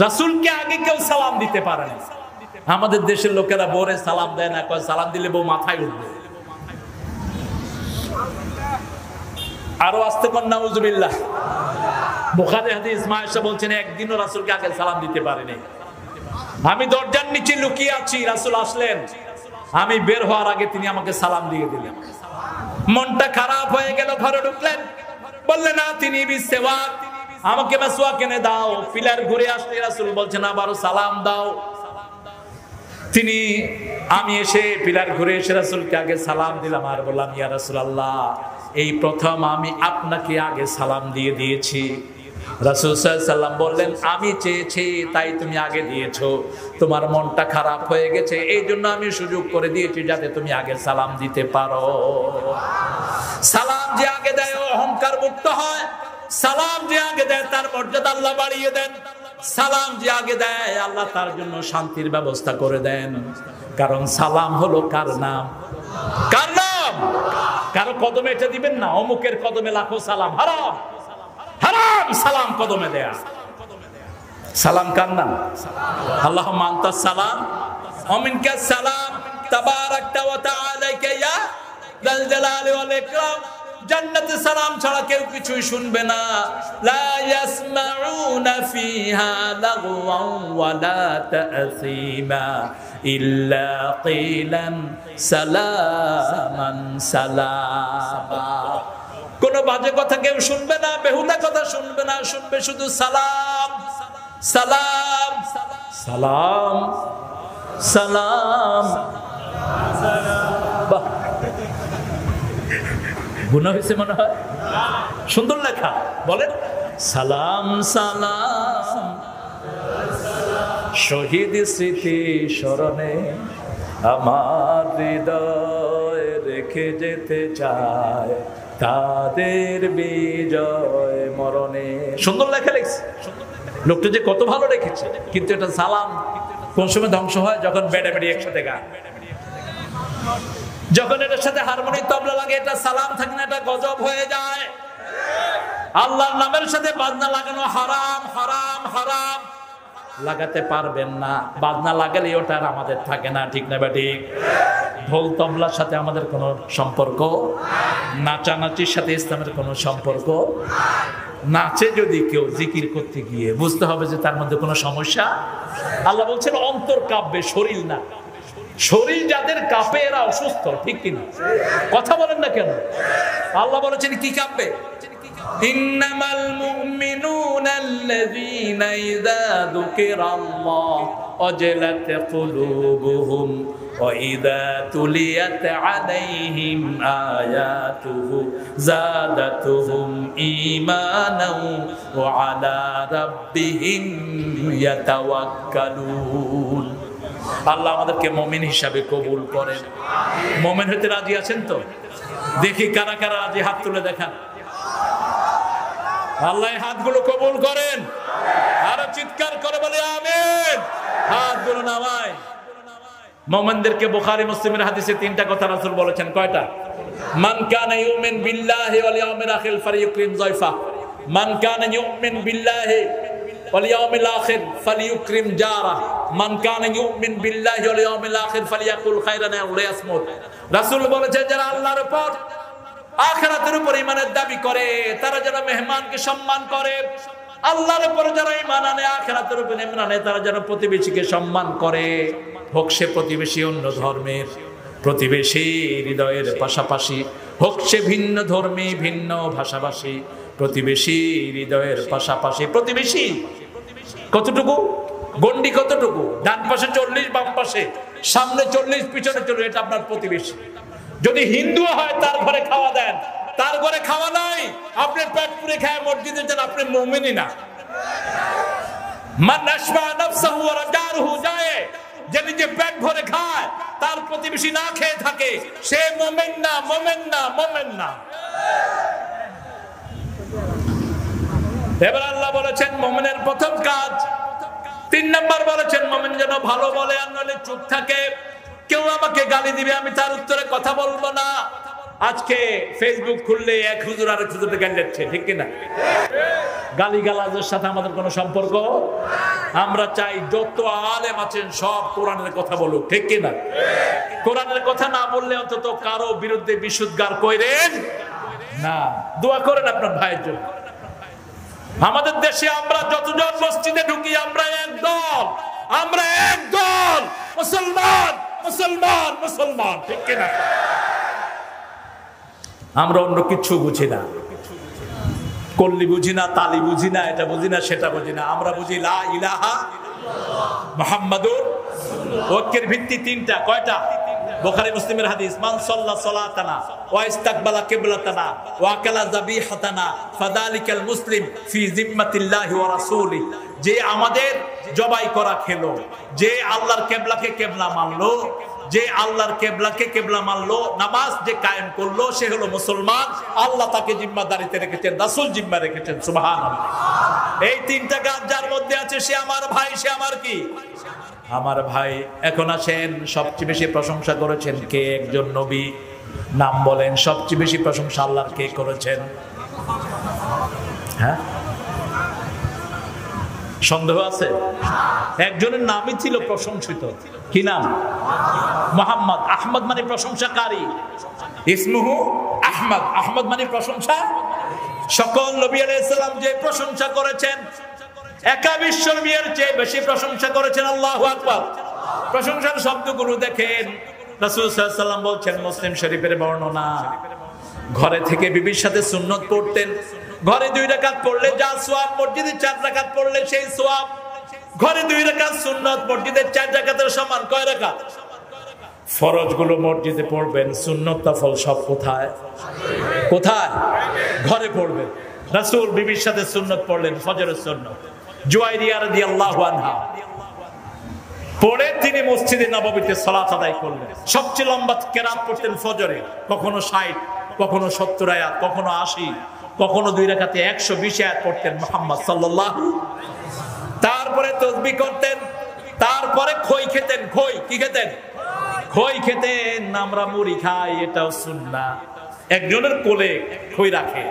S1: রাসূলকে আগে কেউ সালাম দিতে পারে না। আমাদের দেশের লোকেরা বউরে সালাম দেয় না, কয় সালাম দিলে বউ মাথায় উঠবে। আরো আসতে পার নাউজুবিল্লাহ। বুখারী হাদিস, মা আয়েশা বলছেন, একদিনও রাসূলকে আগে সালাম দিতে পারেনি। আমি দরজার নিচে লুকিয়ে আছি, রাসূল আসলেন, আমি বের হওয়ার আগে তিনি আমাকে সালাম দিয়ে দিলেন। মনটা খারাপ হয়ে গেল, ঘরে ঢুকলেন, বললেন না তিনি বিসওয়াক, আমাকে মেসওয়াক এনে দাও। পিলার ঘুরে আসলে রাসূল বলছেন, আবারও সালাম দাও। তিনি, আমি এসে পিলার ঘুরে এসে রাসূলকে আগে সালাম দিলাম, আর বললাম, ইয়া রাসূলুল্লাহ, এই প্রথম আমি আপনাকে আগে সালাম দিয়ে দিয়েছি। রাসূল সাল্লাল্লাহু আলাইহি ওয়াসাল্লাম বললেন, আমি চেয়েছি তাই তুমি আগে দিয়েছো, তোমার মনটা খারাপ হয়ে গেছে, এই জন্য আমি সুযোগ করে দিয়েছি যাতে তুমি আগে সালাম দিতে পারো। সালাম যে আগে দেয় অহংকার মুক্ত হয়, সালাম যে আগে দেয় তার মর্যাদা আল্লাহ বাড়িয়ে দেন, সালাম যে আগে দেয় আল্লাহ তার জন্য শান্তির ব্যবস্থা করে দেন। কারণ সালাম হলো কার নাম? কার নাম? কারো কদমে এটা দিবেন না, অমুকের কদমে লাখো সালাম, হারাম হারাম সালাম কদমে দেয়া। সালাম কার নাম? আল্লাহুম্মা আনতাস সালাম ওয়া মিনকাস সালাম তাবারাকতা ওয়া তাআলাকা ইয়া যাল জালালি ওয়াল ইকরাম। জান্নাতে সালাম ছাড়া কেউ কিছুই শুনবে না। লা ইয়াসমাউনা ফিহা লাগওয়ান ওয়ালা তাসীমা ইল্লা কিলান সালামান সালামা। কোন বাজে কথা কেউ শুনবে না, বেহুদা কথা শুনবে না, শুনবে শুধু সালাম সালাম সালাম সালাম। বাহ, গুনাহ হয়েছে মনে হয়? সুন্দর লেখা, বলেন সালাম সালাম। শহীদ স্মৃতি স্মরণে আমার হৃদয় রেখে যেতে চায় তাদের বিজয় মরণে। সুন্দর লেখা লিখছে লোকটা, যে কত ভালো রেখেছে। কিন্তু এটা সালাম কোন সময় ধ্বংস হয়? যখন বেড়ে বেড়ে একসাথে গান, যখন এটার সাথে হারমোনি তবলা লাগে, এটা সালাম থাকে না, এটা গজব হয়ে যায়। আল্লাহর নামের সাথে বাজনা লাগানো হারাম, হারাম, হারাম। লাগাতে পারবেন না, বাজনা লাগালে ওটা আর আমাদের থাকে না, ঠিক না ঠিক? ঢোল তবলার সাথে আমাদের কোনো সম্পর্ক, নাচানাচির সাথে ইসলামের কোনো সম্পর্ক। নাচে যদি কেউ জিকির করতে গিয়ে, বুঝতে হবে যে তার মধ্যে কোনো সমস্যা। আল্লাহ বলছেন অন্তর কাঁপবে, শরীর না। শরীর যাদের কাঁপে এরা অসুস্থ, ঠিক কিনা? কথা বলেন না কেন? আল্লাহ বলেছেন কি কাঁপবে? ইন্নামাল মুমিনুনা আল্লাযীনা ইযা যুকিরাল্লাহ ওয়াজিলাত কুলুবুহুম ওয়া ইযা তুলিয়াত আলাইহিম আয়াতুহু যাদাতুহুম ঈমানাও ওয়া আলা রাব্বিহিম ইয়াতাওয়াক্কালুন। আল্লাহ আমাদেরকে মুমিন হিসাবে কবুল করেন। মুমিন হতে রাজি আছেন তো? দেখি কারা কারা রাজি, হাত তুলে দেখান। আল্লাহ হাতগুলো কবুল করেন। আর চিৎকার করে বলে আমিন। হাতগুলো নামায়। মুমিনদেরকে বুখারী মুসলিমের হাদিসে তিনটা কথা রাসূল বলেছেন। কয়টা? মান কানা ইউমিন বিল্লাহি ওয়াল ইয়াউমিল আখির ফালিয়ুকরিম যায়ফা। মান কানা ইউমিন বিল্লাহি ওয়াল ইয়াউমিল আখির ফালিয়ুকরিম জারা। মান কানা ইউমিন বিল্লাহি ওয়াল ইয়াউমিল আখির ফালিয়াকুল খায়রান আও লিয়াসমুত। রাসূল বলেছেন যারা আল্লাহর উপর, আখিরাতের উপর ঈমানের দাবি করে, তারা যারা মেহমানকে সম্মান করে। আল্লাহর উপর যারা ঈমান আনে, আখিরাতের উপর ঈমান আনে, তারা যারা প্রতিবেশীকে সম্মান করে, হোক সে প্রতিবেশী অন্য ধর্মের, প্রতিবেশী হৃদয়ের পাশাপাশি, হোক সে ভিন্ন ধর্মী, ভিন্ন ভাষাভাষী, প্রতিবেশী হৃদয়ের পাশাপাশি। প্রতিবেশী কতটুকু? গন্ডি কতটুকু? ডান পাশে 40, বাম পাশে, সামনে 40, পিছনে 40, এটা আপনার প্রতিবেশী। যদি হিন্দু হয় তার ঘরে খাওয়া দেন, তার ঘরে খাওয়া নাই, আপনি পেট পুরে খায় মসজিদে যান, আপনি মুমিনই না। মান আশবা নাফসাহু ওয়া রাজারহু যায়, যে নিজে পেট ভরে খায়, তার প্রতিবেশী না খেয়ে থাকে, সে মুমিন না, মুমিন না, মুমিন না। এবার আল্লাহ বলেছেন মুমিনের প্রথম কাজ, 3 নাম্বার বলেছেন মুমিন যেন ভালো বলে আর নলে চুপ থাকে। কেউ আমাকে গালি দিবে, আমি তার উত্তরে কথা বলবো না। আজকে ফেসবুক খুললে এক হুজুর আর এক হুজুরকে গালি দিচ্ছে, ঠিক কিনা? গালি গালাজের সাথে আমাদের কোনো সম্পর্ক। আমরা চাই যত আলেম আছেন সব কোরআনের কথা বলুক, ঠিক কিনা? কোরআনের কথা না বললে অন্তত কারো বিরুদ্ধে বিশুদ্ধার কইরেন না। দোয়া করেন আপনার ভাইয়ের জন্য। আমাদের দেশে আমরা যতজন মসজিদে ঢুকি, আমরা একদল, আমরা একদল, মুসলমান, মুসলমান, মুসলমান, ঠিক কিনা? আমরা অন্য কিছু বুঝি না, কল্লি বুঝি না, তালি বুঝি না, এটা বুঝি না, সেটা বুঝি না। আমরা বুঝি লা ইলাহা মুহাম্মাদুর। ঐক্যের ভিত্তি 3টা। কয়টা? বুখারী মুসলিমের হাদিস, মান সাল্লা সালাতানা ওয়া ইস্তাকবালা কিবলাতানা ওয়া আকালা যাবিহাতানা ফাযালিকাল মুসলিম ফি জিম্মাতিল্লাহি ওয়া রাসূলি। যে আমাদের জবাই করা খেলো, যে আল্লাহর কিবলাকে কিবলা মানলো, যে আল্লাহর কিবলাকে কিবলা মানলো, নামাজ যে কায়েম করলো, সে হলো মুসলমান। আল্লাহ তাকে জিম্মাদারিতে রেখেছেন, রাসূল জিম্মা রেখেছেন। সুবহানাল্লাহ। এই 3টা কাজ যার মধ্যে আছে, সে আমার ভাই, সে আমার কি? আমার ভাই। এখন আসেন, সবচেয়ে বেশি প্রশংসা করেছেন কে? একজন নবী। নাম বলেন। সবচেয়ে বেশি প্রশংসা আল্লাহর কে করেছেন? হ্যাঁ, সন্দেহ আছে? একজনের নামই ছিল প্রশংসিত। কি নাম? মুহাম্মদ। আহমদ মানে প্রশংসাকারী। ইসমুহু আহমদ। আহমদ মানে প্রশংসা। সকল নবী আলাইহিস সালাম যে প্রশংসা করেছেন, একা বিশ্ব নবীর চেয়ে বেশি প্রশংসা করেছেন। আল্লাহু আকবার। প্রশংসার শব্দগুলো দেখেন। রাসূল সাল্লাল্লাহু আলাইহি ওয়াসাল্লাম বলছেন, মুসলিম শরীফের বর্ণনা, ঘরে থেকে বিবির সাথে সুন্নত পড়তেন। ঘরে 2 রাকাত পড়লে যা সওয়াব, মসজিদে 4 রাকাত পড়লে সেই সওয়াব। ঘরে 2 রাকাত সুন্নত, মসজিদে 4 রাকাতের সমান। কয় রাকাত? ফরজগুলো মসজিদে পড়বেন, সুন্নত নফল সব কোথায়? কোথায়? ঘরে পড়বেন। রাসূল বিবির সাথে সুন্নত পড়লেন, ফজরের সুন্নত। জুয়াইরিয়া রাদিয়াল্লাহু আনহা পরে তিনি মসজিদে নববীতে সালাত আদায় করলেন। সবচেয়ে লম্বা কেরাত পড়তেন ফজরে, কখনো 60, কখনো 70 আয়াত, কখনো 80, কখনো 2 রাকাতে 120 আয়াত পড়তেন মুহাম্মদ সাল্লাল্লাহু। তারপরে তাসবিহ করতেন, তারপরে খই খেতেন। খই কি খেতেন? খই খেতেন। আমরা মুড়ি খাই, এটাও সুন্নাহ। একজনের কোলে খই রাখে,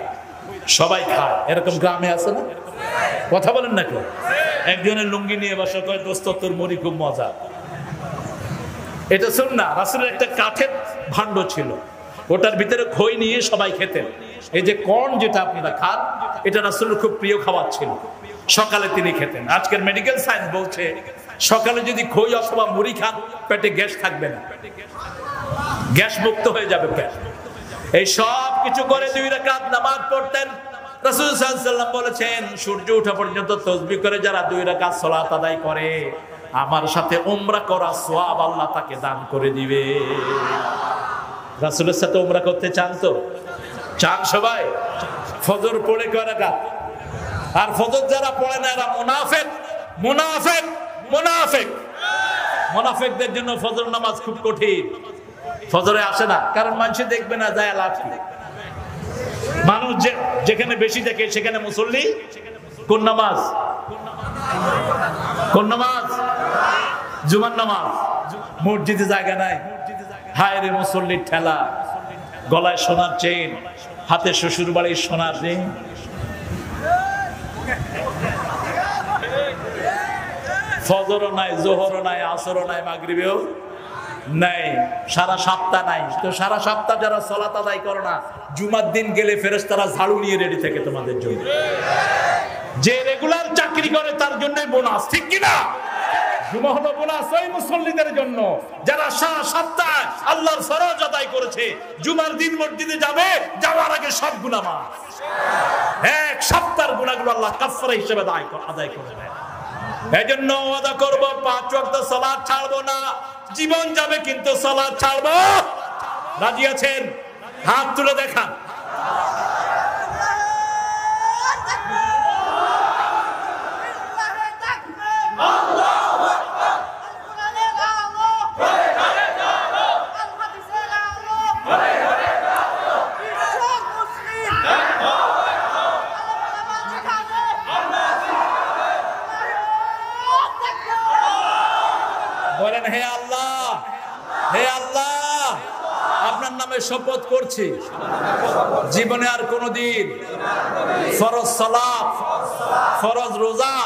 S1: সবাই খায়, এরকম গ্রামে আছে না? কথা বলেন না কেউ? একজনের লুঙ্গি নিয়ে বসে কয়, দোস্ত তোর মুড়ি খুব মজা। এটা সুন্নাহ। রাসূলের একটা কাঠের ভাণ্ড ছিল, ওটার ভিতরে খই নিয়ে সবাই খেতেন। এই যে কর্ন যেটা আপনারা খান, এটা রাসূলের খুব প্রিয় খাবার ছিল। সকালে তিনি খেতেন। আজকের মেডিকেল সায়েন্স বলছে সকালে যদি খই অথবা মুড়ি খান, পেটে গ্যাস থাকবে না, গ্যাস মুক্ত হয়ে যাবে পেট। এই সব কিছু করে 2 রাকাত নামাজ পড়তেন। রাসূল সাল্লাল্লাহু আলাইহি ওয়াসাল্লাম বলেছেন, সূর্য ওঠা পর্যন্ত তাসবিহ করে যারা 2 রাকাত সালাত আদায় করে, আমার সাথে উমরা করা সওয়াব আল্লাহ তাকে দান করে দিবে। রাসূলের সাথে উমরা করতে চান তো? চান সবাই? ফজর পড়ে কয় রাকাত? আর ফজর যারা পড়ে না এরা মুনাফিক। মুনাফিক, মুনাফিক। মুনাফিকদের জন্য ফজর নামাজ খুব কঠিন। ফজরে আসে না, কারণ মানুষ দেখবে না, যায় লাভ কি? মানুষ যেখানে বেশি দেখে সেখানে মুসল্লি। কোন নামাজ? কোন নামাজ? জুমার নামাজ। মসজিদে জায়গা নাই, হায় রে মুসল্লির ঠেলা, গলায় সোনার চেইন, হাতে শ্বশুর বাড়ির সোনার রিং। ফজরও নাই, জোহরও নাই, আসরও নাই, মাগরিবেও নাই, সারা সপ্তাহ নাই। তো সারা সপ্তাহ যারা সালাত আদায় করো না, জুমার দিন গেলে ফেরেশতারা ঝাড়ু নিয়ে রেডি থাকে তোমাদের জন্য। যে রেগুলার চাকরি করে তার জন্য বোনাস, ঠিক কি না? জুমা হলো বোনাস ওই মুসল্লিদের জন্য যারা সারা সপ্তাহ আল্লাহর ফরজ আদায় করেছে। জুমার দিন মসজিদে যাবে, যাওয়ার আগে সব গুনাহ মাফ। এক সপ্তাহের গুনাহগুলো আল্লাহ কাফারা হিসেবে আদায় করে দেয়। এজন্য ওয়াদা করব 5 ওয়াক্ত সালাত ছাড়বো না। জীবন যাবে কিন্তু সালাত ছাড়বো। রাজি আছেন? হাত তুলে দেখান। বলেন, হে আল্লাহ, হে আল্লাহ, আপনার নামে শপথ করছি, জীবনে আর কোনদিন ফরজ সালাত, ফরজ রোজা,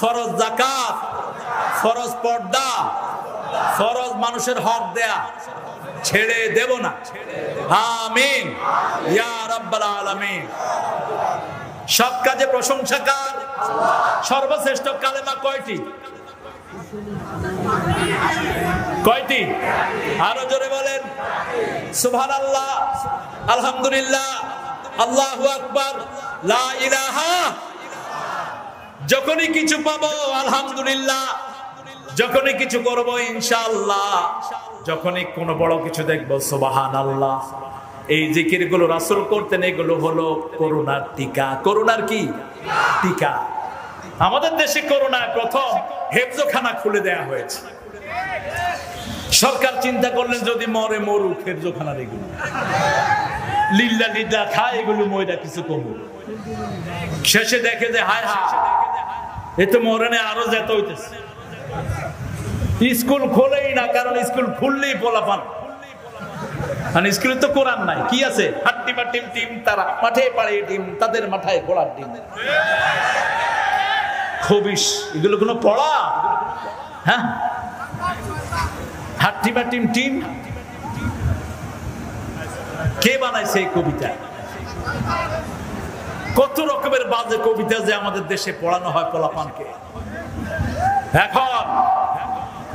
S1: ফরজ যাকাত, ফরজ পর্দা, ফরজ মানুষের হক দেয়া ছেড়ে দেব না। আমিন ইয়া রাব্বাল আলামিন। সব কাজে প্রশংসাকার, সর্বশ্রেষ্ঠ কালেমা কয়টি? কয়টি? আরো জোরে বলেন। সুবহানাল্লাহ, আলহামদুলিল্লাহ, আল্লাহু আকবার, লা ইলাহা। যখনই কিছু পাবো আলহামদুলিল্লাহ, যখনই কিছু করবো ইনশাআল্লাহ, যখনই কোনো বড় কিছু দেখবো সুবহানাল্লাহ। এই জিকিরগুলো রাসূল করতেন, এগুলো হলো করোনার টিকা। করোনার কি টিকা? আমাদের দেশে করোনায় প্রথম হেফজখানা খুলে দেয়া হয়েছে। সরকার চিন্তা করলেন যদি মরে মরুক, হেফজখানার এগুলো লিল্লা লিল্লা খায়, এগুলো ময়রা কিছু কমু। শেষে দেখে যে হায় হায়, এ তো মরণে আরো যেতে হইতেছে। স্কুল খোলেই না, কারণ স্কুল খুললেই পোলাপান। স্কুলে তো কোরআন নাই, কি আছে? হাট্টিমা টিম টিম, তারা মাঠে পাড়ে ডিম, তাদের মাথায় ঘোড়ার ডিম। খবিস, এগুলো কোনো পড়া? হ্যাঁ, হাট্টিমা টিম টিম। কে বানাইছে এই কবিতা? কত রকমের বাজে কবিতা যে আমাদের দেশে পড়ানো হয় পোলাপানকে। এখন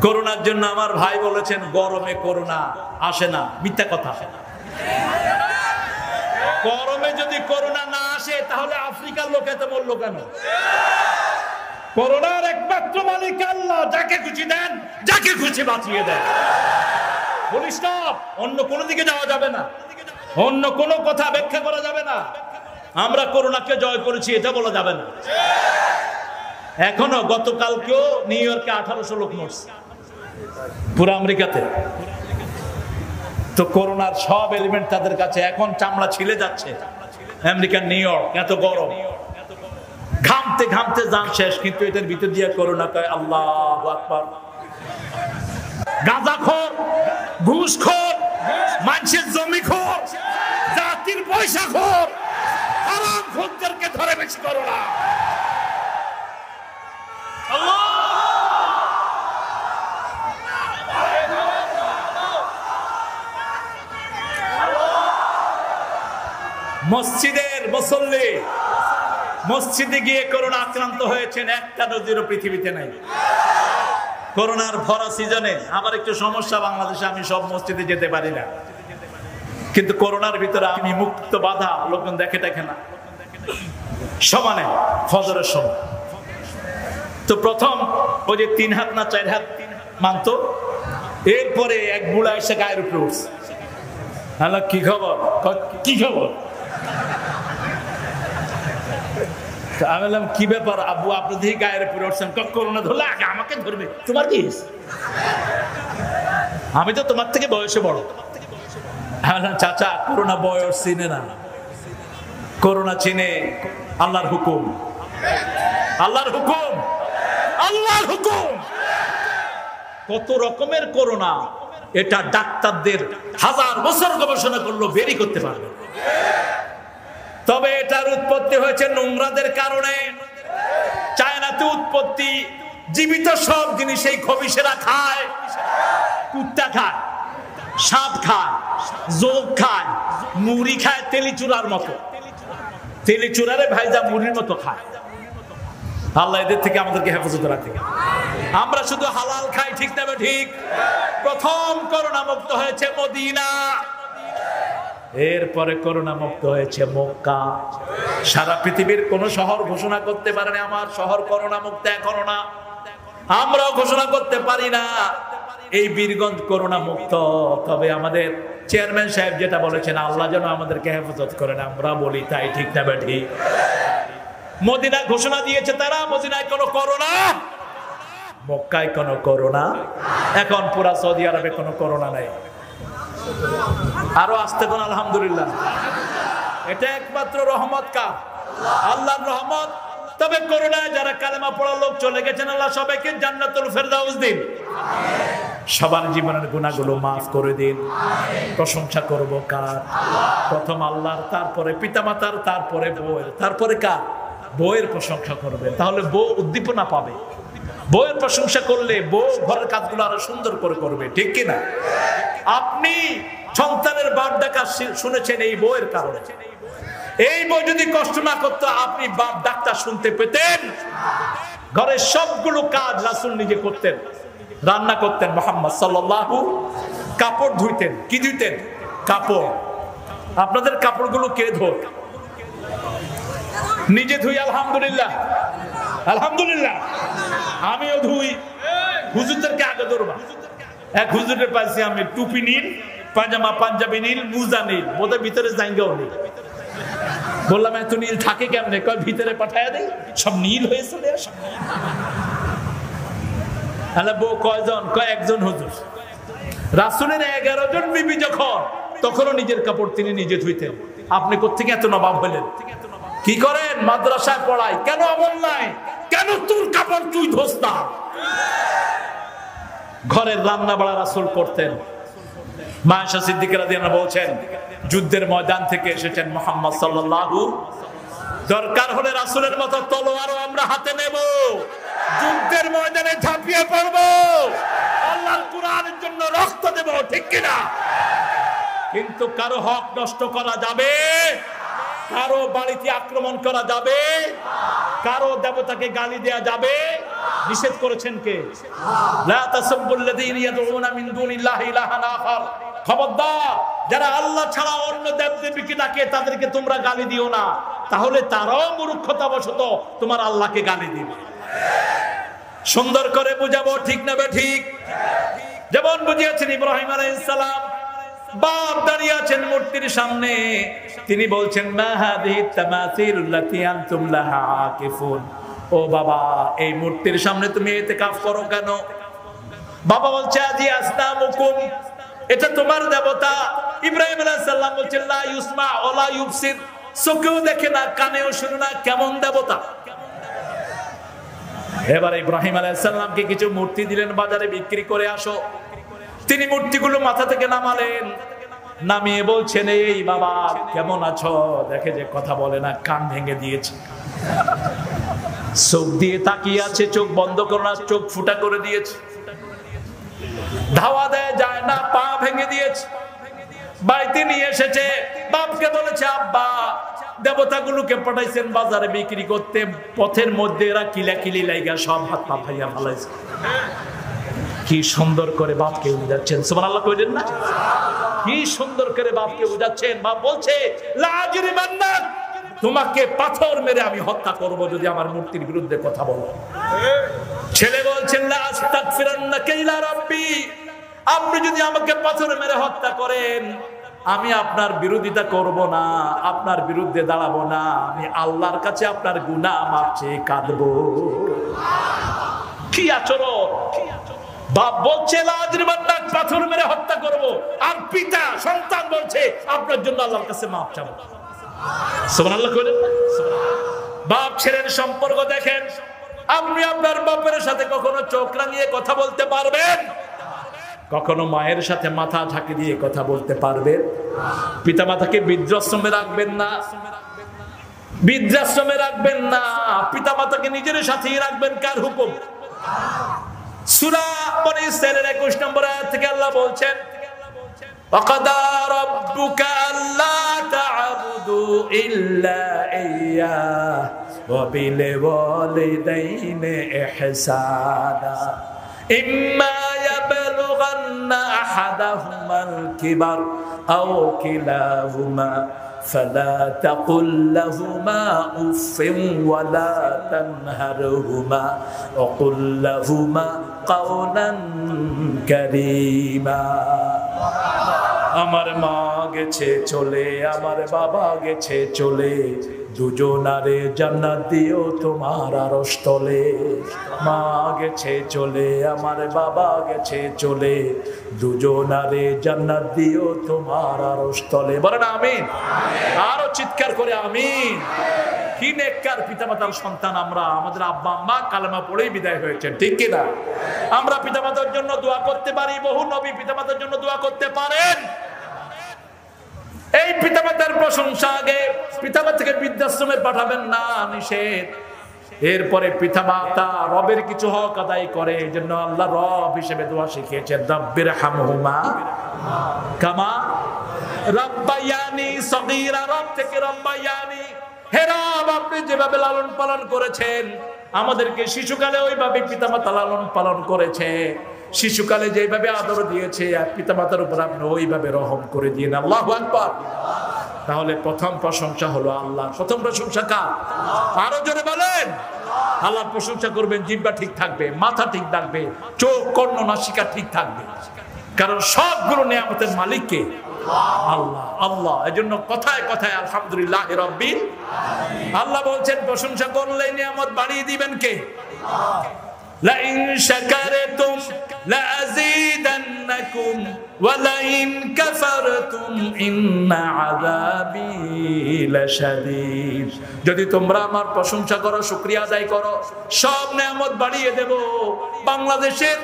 S1: করোনার জন্য আমার ভাই বলেছেন গরমে করোনা আসে না, মিথ্যা কথা। গরমে যদি করোনা না আসে তাহলে আফ্রিকার লোক এত মরলো কেন? করোনার একমাত্র মালিক আল্লাহ, যাকে খুশি দেন, যাকে খুশি বাঁচিয়ে দেন। Full stop. অন্য কোনো দিকে যাওয়া যাবে না, অন্য কোনো কথা ব্যাখ্যা করা যাবে না। আমরা করোনাকে জয় করেছি এটা বলা যাবে না। এখনো গতকালকেও নিউ ইয়র্কে 1800 লোক মরছে, পুরো আমেরিকাতে। তো করোনার সব এলিমেন্ট তাদের কাছে এখন চামড়া ছিলে যাচ্ছে। আমেরিকার নিউ ইয়র্ক এত গরম, ঘামতে ঘামতে যান শেষ, কিন্তু এটার ভিতর দিয়ে করোনা কয় আল্লাহু আকবার। গাঁজাখোর, ঘুষখোর, মানুষের জমিখোর, জাতির পয়সাখোর, হারামখোরদেরকে ধরে বেশি করোনা। মসজিদের মুসল্লি মসজিদে গিয়ে করোনা আক্রান্ত হয়েছেন, একটা নজিরও পৃথিবীতে নাই। করোনার ভরা সিজনে আমার একটু সমস্যা, বাংলাদেশে আমি সব মসজিদে যেতে পারি না, কিন্তু করোনার ভিতরে আমি মুক্ত বাধা, লোকজন দেখে না সমানে ফজরের সময়। তো প্রথম ওই যে 3 হাত না 4 হাত মানত, এরপরে এক বুড়া এসে গায়ের উপরে উঠছে। হ্যালো, কি খবর? কি খবর? আমি বললাম কি ব্যাপার আব্বু, আপনি দেখি গায়ের উপরে উঠছেন, করোনা ধরলে আগে আমাকে ধরবে, তোমার কি? আমি তো তোমার থেকে বয়সে বড়। আমি বললাম চাচা, করোনা বয়স চিনে না, করোনা চিনে আল্লাহর হুকুম। আল্লাহর হুকুম, আল্লাহর হুকুম। কত রকমের করোনা, এটা ডাক্তারদের 1000 বছর গবেষণা করলো বেরি করতে পারবে। তবে এটার উৎপত্তি হয়েছে নোংরাদের কারণে। চায়নাতে উৎপত্তি, জীবিত সব জিনিস এই খবিশেরা খায়, কুত্তা খায়, সাপ খায়, যোগ খায়, মুড়ি খায় তেলিচুরার মতো, তেলিচুরারে ভাইজা মুড়ির মতো খায়। আল্লাহ এদের থেকে আমাদেরকে হেফাজত রাখে। আমরা শুধু হালাল খাই, ঠিক না ঠিক? প্রথম করোনা মুক্ত হয়েছে মদিনা, এরপরে করোনা মুক্ত হয়েছে মক্কা। সারা পৃথিবীর কোন শহর ঘোষণা করতে পারে না আমার শহর করোনা মুক্ত এখনো না, আমরাও ঘোষণা করতে পারি না এই বীরগঞ্জ করোনা মুক্ত। তবে আমাদের চেয়ারম্যান সাহেব যেটা বলেছেন, আল্লাহ যেন আমাদেরকে হেফাজত করেন, আমরা বলি তাই, ঠিক না ঠিক? মদিনা ঘোষণা দিয়েছে তারা, মদিনায় কোনো করোনা, মক্কায় কোনো করোনা, এখন পুরা সৌদি আরবে কোনো করোনা নাই। আরো আসতে কোন আলহামদুলিল্লাহ। এটা একমাত্র রহমত কা আল্লাহর রহমত। তবে করোনায় যারা কালেমা পড়া লোক চলে গেছেন, আল্লাহ সবাইকে জান্নাতুল ফেরদাউস দিন, সবার জীবনের গুনাহগুলো মাফ করে দিন। প্রশংসা করব কার? প্রথম আল্লাহর, তারপরে পিতামাতার, তারপরে বউয়ের, তারপরে কার? বউয়ের প্রশংসা করবে, তাহলে বউ উদ্দীপনা পাবে। বউয়ের প্রশংসা করলে বউ ঘরের কাজগুলো আরো সুন্দর করে করবে, ঠিক কিনা? আপনি সন্তানের বাপ ডাকা শুনেছেন এই বউয়ের কারণে। এই বউ যদি কষ্ট না করতো, আপনি বাপ ডাকটা শুনতে পেতেন? ঘরের সবগুলো কাজ রাসূল নিজে করতেন, রান্না করতেন মুহাম্মদ সাল্লাল্লাহু, কাপড় ধুইতেন। কি ধুইতেন? কাপড়। আপনাদের কাপড়গুলো কে ধোয়? নিজে ধুই, আলহামদুলিল্লাহ, আলহামদুলিল্লাহ। আমিও ধুই। হুজুরদেরকে আগে ধরবা। এক হুজুরের পাইছি আমি, টুপি নীল, পাজামা পাঞ্জাবি নীল, মুজা নীল, বোধহয় ভিতরে জায়গাও নেই। বললাম এত নীল থাকে কেমনে? কয় ভিতরে পাঠায় দেয়, সব নীল হয়ে চলে আসে। বউ কয়জন? কয় একজন হুজুর। রাসূলের 11 জন বিবি যখন, তখনও নিজের কাপড় তিনি নিজে ধুইতেন। আপনি কোত্থেকে এত নবাব হলেন? কি করেন? মাদ্রাসায় পড়াই, কেন আমল নাই? কেন তোর কাপড় তুই ধোস না? ঘরের রান্না বাড়া রাসূল করতেন। মা আয়েশা সিদ্দিকা রাদিয়াল্লাহু আনহা বলছেন, যুদ্ধের ময়দান থেকে এসেছেন মুহাম্মদ সাল্লাল্লাহু, দরকার হলে রাসূলের মতো তলোয়ারও আমরা হাতে নেব, যুদ্ধের ময়দানে ঝাঁপিয়ে পড়ব, আল্লাহর কোরআনের জন্য রক্ত দেব, ঠিক কিনা? কিন্তু কারো হক নষ্ট করা যাবে? কারো বাড়িতে আক্রমণ করা যাবে? কারো দেবতাকে গালি দেয়া যাবে? নিষেধ করেছেন কে? লা তাসাব্বুল্লাযীনা ইয়াদউনা মিন দুনিল্লাহি ইলাহান আখার। খবরদার, যারা আল্লাহ ছাড়া অন্য দেবদেবীকে ডাকে তাদেরকে তোমরা গালি দিও না, তাহলে তারাও মূর্খতাবশত তোমার আল্লাহকে গালি দিবে। সুন্দর করে বুঝাবো, ঠিক না ঠিক? যেমন বুঝিয়েছেন ইব্রাহিম আলাইহিস সালাম, বাপ দাঁড়িয়ে আছেন মূর্তির সামনে, তিনি বলছেন মা হাযিহি তামাসিলুল্লাতী আনতুম লাহা আকিফুন, ও বাবা, এই মূর্তির সামনে তুমি ইতিকাফ করো কেন? বাবা বলছে আজি আসনামুকুম, এটা তোমার দেবতা। ইব্রাহিম আলাইহিস সালাম বলছেন লা ইউসমা ওয়ালা ইউবসির, চোখেও দেখে না কানেও শুনে না, কেমন দেবতা। এবার ইব্রাহিম আলাইহিস সালামকে কিছু মূর্তি দিলেন, বাজারে বিক্রি করে আসো। তিনি মূর্তিগুলো মাথা থেকে নামালেন, নামিয়ে বলছেন এই বাবা কেমন আছো? দেখে যে কথা বলে না, কান ভেঙে দিয়েছে, চোখ দিয়ে তাকিয়ে আছে, চোখ বন্ধ করে না, চোখ ফুটা করে দিয়েছে, ধাওয়া দেয় যায় না, পা ভেঙে দিয়েছে। বাড়িতে নিয়ে এসেছে, বাপকে বলেছে আব্বা দেবতাগুলোকে পাঠাইছেন বাজারে বিক্রি করতে, পথের মধ্যে এরা কিলাকিলি লাইগা সব হাত পা ভাইয়া ফেলাইছে। কি সুন্দর করে বাপকে বুঝাচ্ছেন, সুবহানাল্লাহ কইলেন না? কি সুন্দর করে বাপকে বুঝাচ্ছেন। বাপ বলছে লা আজরিমান্নাক, তোমাকে পাথর মেরে আমি হত্যা করব যদি আমার মূর্তির বিরুদ্ধে কথা বলো। ছেলে বলছেন লা আস্তাগফিরান্নাকা ইলা রাব্বি, আপনি যদি আমাকে পাথর মেরে হত্যা করেন আমি আপনার বিরোধিতা করব না, আপনার বিরুদ্ধে দাঁড়াবো না, আমি আল্লাহর কাছে আপনার গুনাহ মাপ চেয়ে কাঁদবো। কি আচরণ! বাপ বলছে লা আজরিমান্নাক, পাথর মেরে হত্যা করব, আর পিতা সন্তান বলছে আপনার জন্য আল্লাহর কাছে মাপ চাবো। সুবহানাল্লাহ কইলেন। বাপ ছেলের সম্পর্ক দেখেন, আপনি আপনার বাপের সাথে কখনো চোখ রাঙিয়ে কথা বলতে পারবেন? কখনো মায়ের সাথে মাথা ঝাঁকি দিয়ে কথা বলতে পারবেন? পিতা মাতাকে বৃদ্ধাশ্রমে রাখবেন না, বৃদ্ধাশ্রমে রাখবেন না, পিতা মাতাকে নিজের সাথেই রাখবেন। কার হুকুম? সূরা বনী ইসরাঈলের 21 নম্বর আয়াত থেকে আল্লাহ বলছেন وَقَضَى رَبُّكَ أَلَّا تَعْبُدُوا إِلَّا إِيَّاهُ وَبِالْوَالِدَيْنِ إِحْسَانًا إِمَّا يَبْلُغَنَّ أَحَدَهُمَا الْكِبَرَ أَوْ كِلَاهُمَا فَلَا تَقُل لَّهُمَا أُفٍّ وَلَا تَنْهَرْهُمَا وَقُل لَّهُمَا قَوْلًا كَرِيمًا। আমার মা গেছে চলে, আমার বাবা গেছে চলে, দুজনারে জান্নাত দিও তোমার আরশ তলে। মা গেছে চলে, আমার বাবা গেছে চলে, দুজনারে জান্নাত দিও তোমার আরশ তলে। বলেন আমিন। আরো চিৎকার করে আমিন। কি নেককার পিতামাতার সন্তান আমরা। আমাদের আব্বা আম্মা কালেমা পড়েই বিদায় হয়েছেন, ঠিক কি না? আমরা পিতামাতার জন্য দোয়া করতে পারি, বহু নবী পিতামাতার জন্য দোয়া করতে পারেন। এই পিতামাতার প্রশংসা আগে, পিতামাতাকে বৃদ্ধাশ্রমে পাঠাবেন না, নিষেধ। এরপরে পিতামাতা রবের কিছু হক আদায় করে, এই জন্য আল্লাহ রব হিসেবে দোয়া শিখিয়েছেন রাব্বির হামহুমা কামা রাব্বায়ানি সগীরা। রব থেকে রাব্বায়ানি, হে রব আপনি যেভাবে লালন পালন করেছেন আমাদেরকে শিশুকালে, ওইভাবে পিতামাতা লালন পালন করেছে। শিশুকালে যেভাবে আদর দিয়েছে পিতামাতার উপর আপনি ওইভাবে রহম করে দিন। আল্লাহু আকবার। তাহলে প্রথম প্রশংসা হলো আল্লাহ। প্রথম প্রশংসা কার? আরো জোরে বলেন। আল্লাহর প্রশংসা করবেন, জিহ্বা ঠিক থাকবে, মাথা ঠিক থাকবে, চোখ কর্ণ নাসিকা ঠিক থাকবে, কারণ সবগুলো নিয়ামতের মালিক কে? আল্লাহ। আল্লাহ। এজন্য কথায় কথায় আলহামদুলিল্লাহ রাব্বিল আলামিন। আল্লাহ বলছেন প্রশংসা করলে নিয়ামত বাড়িয়ে দিবেন কে? লা ইন শাকারতুম লা আযীদান্নাকুম ওয়া লা ইন কাফারতুম ইন্না আযাবি লাশাদীদ। যদি তোমরা আমার প্রশংসা করো, শুকরিয়া আদায় করো, সব নিয়ামত বাড়িয়ে দেব। বাংলাদেশের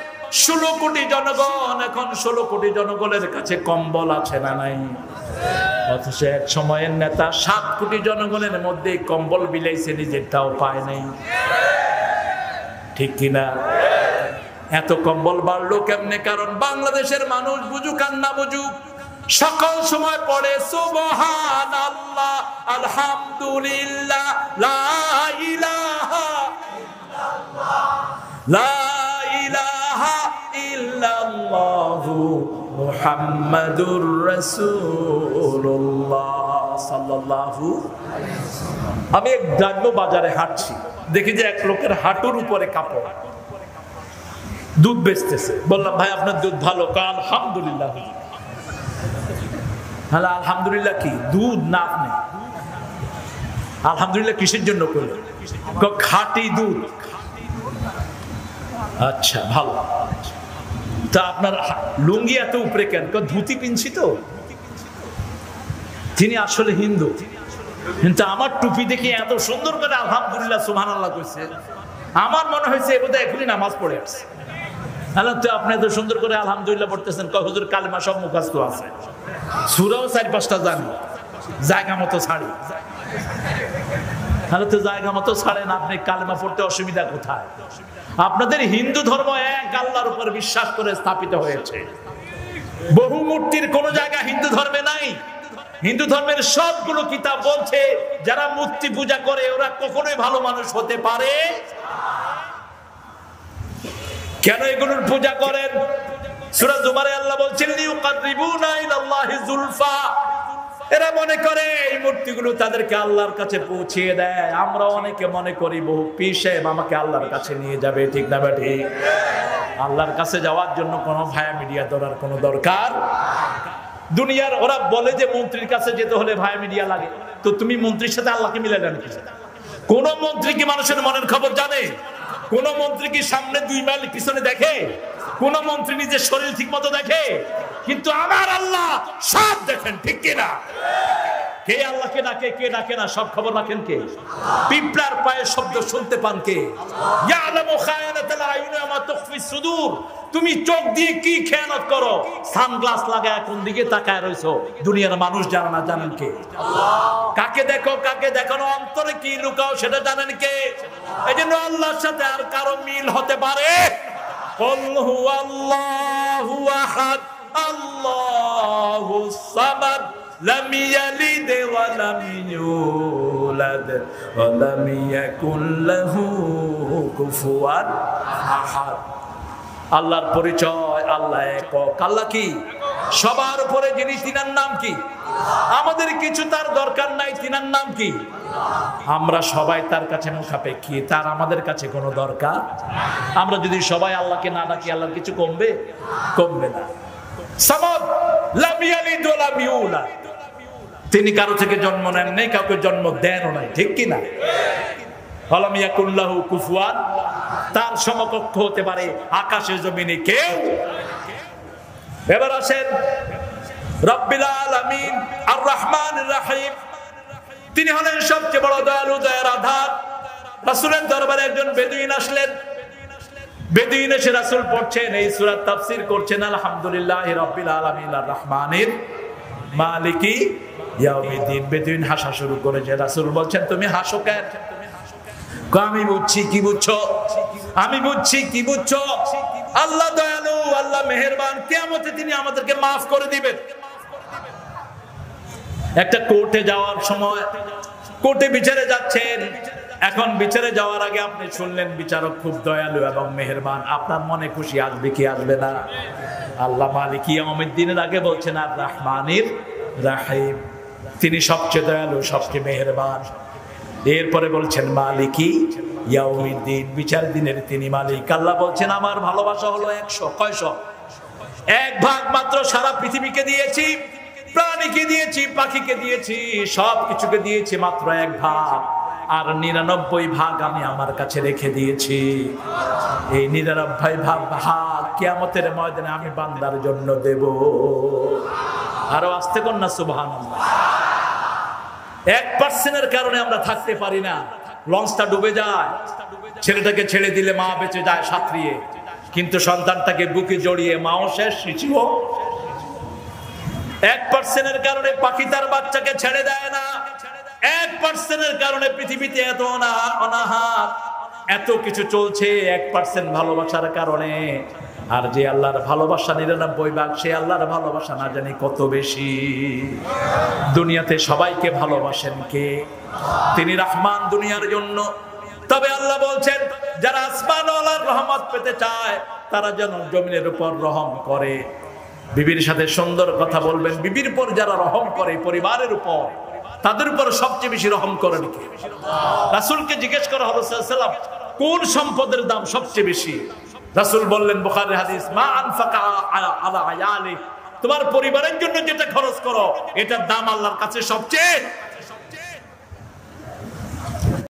S1: 16 কোটি জনগণ, এখন 16 কোটি জনগণের কাছে কম্বল আছে না নাই? অথচ এক সময়ের নেতা 7 কোটি জনগণের মধ্যে কম্বল বিলাইছে, নিজেরটাও পায় নাই, ঠিক কিনা? এত কম্বল বাড়লো কেমনে? কারণ বাংলাদেশের মানুষ বুঝুক আর না বুঝুক সকল সময় পড়ে সুবহানাল্লাহ, আলহামদুলিল্লাহ, লা ইলাহা ইল্লাল্লাহ, লা ইলাহা ইল্লাল্লাহু মুহাম্মাদুর রাসূলুল্লাহ সাল্লাল্লাহু আলাইহি ওয়াসাল্লাম। আমি এক গ্রাম্য বাজারে হাঁটছি, দেখি যে এক লোকের হাঁটুর উপরে কাপড়, দুধ বেচতেছে। বললাম ভাই আপনার দুধ ভালো? আলহামদুলিল্লাহ। হ্যাঁ আলহামদুলিল্লাহ কি? দুধ না আপনি? আলহামদুলিল্লাহ কিসের জন্য করলো? খাঁটি দুধ। আচ্ছা ভালো। তা আপনার লুঙ্গি এত উপরে কেন? ধুতি পিনছি তো। তিনি আসলে হিন্দু, কিন্তু আমার টুপি দেখে এত সুন্দর করে আলহামদুলিল্লাহ সুবহানাল্লাহ কইছে, আমার মনে হয়েছে এ বোধহয় এখনই নামাজ পড়ে আসছে। তো আপনি এত সুন্দর করে আলহামদুলিল্লাহ পড়তেছেন, হুজুর কালেমা সব মুখস্থ আছে, সূরাও 4-5টা জানি, জায়গা মতো ছাড়ি। তাহলে তো জায়গা মতো ছাড়েন, আপনি কালেমা পড়তে অসুবিধা কোথায়? আপনাদের হিন্দু ধর্ম এক আল্লাহর উপর বিশ্বাস করে স্থাপিত হয়েছে। বহু মূর্তির কোন জায়গা হিন্দু ধর্মে নাই। হিন্দু ধর্মের সবগুলো কিতাব বলছে যারা মূর্তি পূজা করে ওরা কখনোই ভালো মানুষ হতে পারে। কেন এগুলোর পূজা করেন? সূরা জুমারে আল্লাহ বলছেন লিউকাররিবুনা ইলাল্লাহি যুলফা, এরা মনে করে এই মূর্তিগুলো তাদেরকে আল্লাহর কাছে পৌঁছিয়ে দেয়। আমরা অনেকে মনে করি বহু পীর সাহেব আমাকে আল্লাহর কাছে নিয়ে যাবে, ঠিক না বেঠি? আল্লাহর কাছে যাওয়ার জন্য কোনো ভায়া মিডিয়া ধরার কোনো দরকার। দুনিয়ার ওরা বলে যে মন্ত্রীর কাছে যেতে হলে ভায়া মিডিয়া লাগে, তো তুমি মন্ত্রীর সাথে আল্লাহকে মিলে দেন কি? কোন মন্ত্রী কি মানুষের মনের খবর জানে? কোন মন্ত্রী কি সামনে 2 মাইল পিছনে দেখে? কোন মন্ত্রী নিজের শরীর ঠিক মতো দেখে? কিন্তু আমার আল্লাহ সব দেখেন, ঠিক কিনা? কে আল্লাহকে ডাকে, কে ডাকে না, সব খবর রাখেন কে? পিঁপড়ার পায়ের শব্দ শুনতে পান কে? ইয়ালামু খায়ানাতাল আয়ুনি ওয়া মা তুখফিস সুদূর। তুমি চোখ দিয়ে কি খেয়ানত করো, সানগ্লাস লাগায় কোন দিকে তাকায় রইছো, দুনিয়ার মানুষ জানে না, জানেন কে? কাকে দেখো, কাকে দেখো না, অন্তরে কি লুকাও সেটা জানেন কে? এজন্য আল্লাহর সাথে আর কারো মিল হতে পারে? কুল হুয়াল্লাহু আহাদ আল্লাহুস সামাদ লাম ইয়ালিদ ওয়া লাম ইউলাদ ওয়া লাম ইয়াকুল লাহু কুফুয়ান আহাদ। আল্লাহর পরিচয়, আল্লাহ একক। আল্লাহ কি? সবার উপরে যিনি, তিনার নাম কি? আমাদের কিছু তার দরকার নাই, তিনার নাম কি? আমরা সবাই তার কাছে মুখাপেক্ষী, তার আমাদের কাছে কোনো দরকার। আমরা যদি সবাই আল্লাহকে না ডাকি, আল্লাহর কিছু কমবে? কমবে না। সামাদ, লাম ইয়ালিদ ওয়া লাম ইউলাদ, তিনি কারো থেকে জন্ম নেন নাই, কাউকে জন্ম দেনও নাই, ঠিক কি না? ওয়া লাম ইয়াকুল লাহু কুফুয়ান, তার সমকক্ষ হতে পারে আকাশে জমিনে কেউ? এবার আসেন রব্বিল আলামিন আর রহমানির রহিম, তিনি হলেন সবচেয়ে বড় দয়ালু, দয়ার আধার। রাসূলের দরবারে একজন বেদুইন আসলেন। বেদুইন এসে রাসূল পড়ছেন, এই সূরা তাফসীর করছেন, আলহামদুলিল্লাহি রাব্বিল আলামিন আর রহমানির মালিকি ইয়াউমিদ্দিন। বেদুইন হাসা শুরু করেছে। রাসূল বলছেন, তুমি হাসো কেন? আমি বুঝছি কি বুঝছো, আমি বুঝছি কি বুঝছো। আল্লাহ দয়ালু, আল্লাহ মেহেরবান, কিয়ামতে তিনি আমাদেরকে মাফ করে দিবেন। একটা কোর্টে যাওয়ার সময়, কোর্টে বিচারে যাচ্ছেন, এখন বিচারে যাওয়ার আগে আপনি শুনলেন বিচারক খুব দয়ালু এবং মেহেরবান, আপনার মনে খুশি আসবে কি আসবে না? আল্লাহ মালিক ইয়াউমিদ্দিনের আগে বলছেন আর রহমানির রহিম, তিনি সবচেয়ে দয়ালু, সবচেয়ে মেহেরবান। এরপরে বলছেন মালিকি ইয়াউমিদ্দিন, বিচার দিনের তিনি মালিক। আল্লাহ বলছেন আমার ভালোবাসা হলো 100। কয়শো? 1 ভাগ মাত্র সারা পৃথিবীকে দিয়েছি, প্রাণীকে দিয়েছি, পাখিকে দিয়েছি, সব কিছুকে দিয়েছি মাত্র 1 ভাগ, আর 99 ভাগ আমি আমার কাছে রেখে দিয়েছি। এই 99 ভাগ কিয়ামতের ময়দানে আমি বান্দার জন্য দেব। আরো আস্তে কর না সুবহানাল্লাহ। 1% কারণে আমরা থাকতে পারি না, লঞ্চটা ডুবে যায়। ছেলেটাকে ছেড়ে দিলে মা বেঁচে যায় সাঁতরিয়ে, কিন্তু সন্তানটাকে বুকে জড়িয়ে মাও শেষ, শিশুও। 1% কারণে পাখি তার বাচ্চাকে ছেড়ে দেয় না। 1% কারণে পৃথিবীতে এত অনাহার, এত কিছু চলছে 1% ভালোবাসার কারণে। আর যে আল্লাহর ভালোবাসা 99 ভাগ, সে আল্লাহর ভালোবাসা না জানি কত বেশি। দুনিয়াতে সবাইকে ভালোবাসেন কে? তিনি রহমান দুনিয়ার জন্য। তবে আল্লাহ বলছেন যারা আসমান ও আল্লাহর রহমত পেতে চায় তারা যেন জমিনের উপর রহম করে। বিবির সাথে সুন্দর কথা বলবেন। বিবির উপর যারা রহম করে, পরিবারের উপর, তাদের উপর সবচেয়ে বেশি রহম করেন কে? রাসূলকে জিজ্ঞেস করা হলো সাল্লাল্লাহু আলাইহি ওয়াসাল্লাম, কোন সম্পদের দাম সবচেয়ে বেশি? রাসূল বললেন, বুখারীর হাদিস, মা আনফাকা আলা আয়ালি, তোমার পরিবারের জন্য যেটা খরচ করো এটার দাম আল্লাহর কাছে সবচেয়ে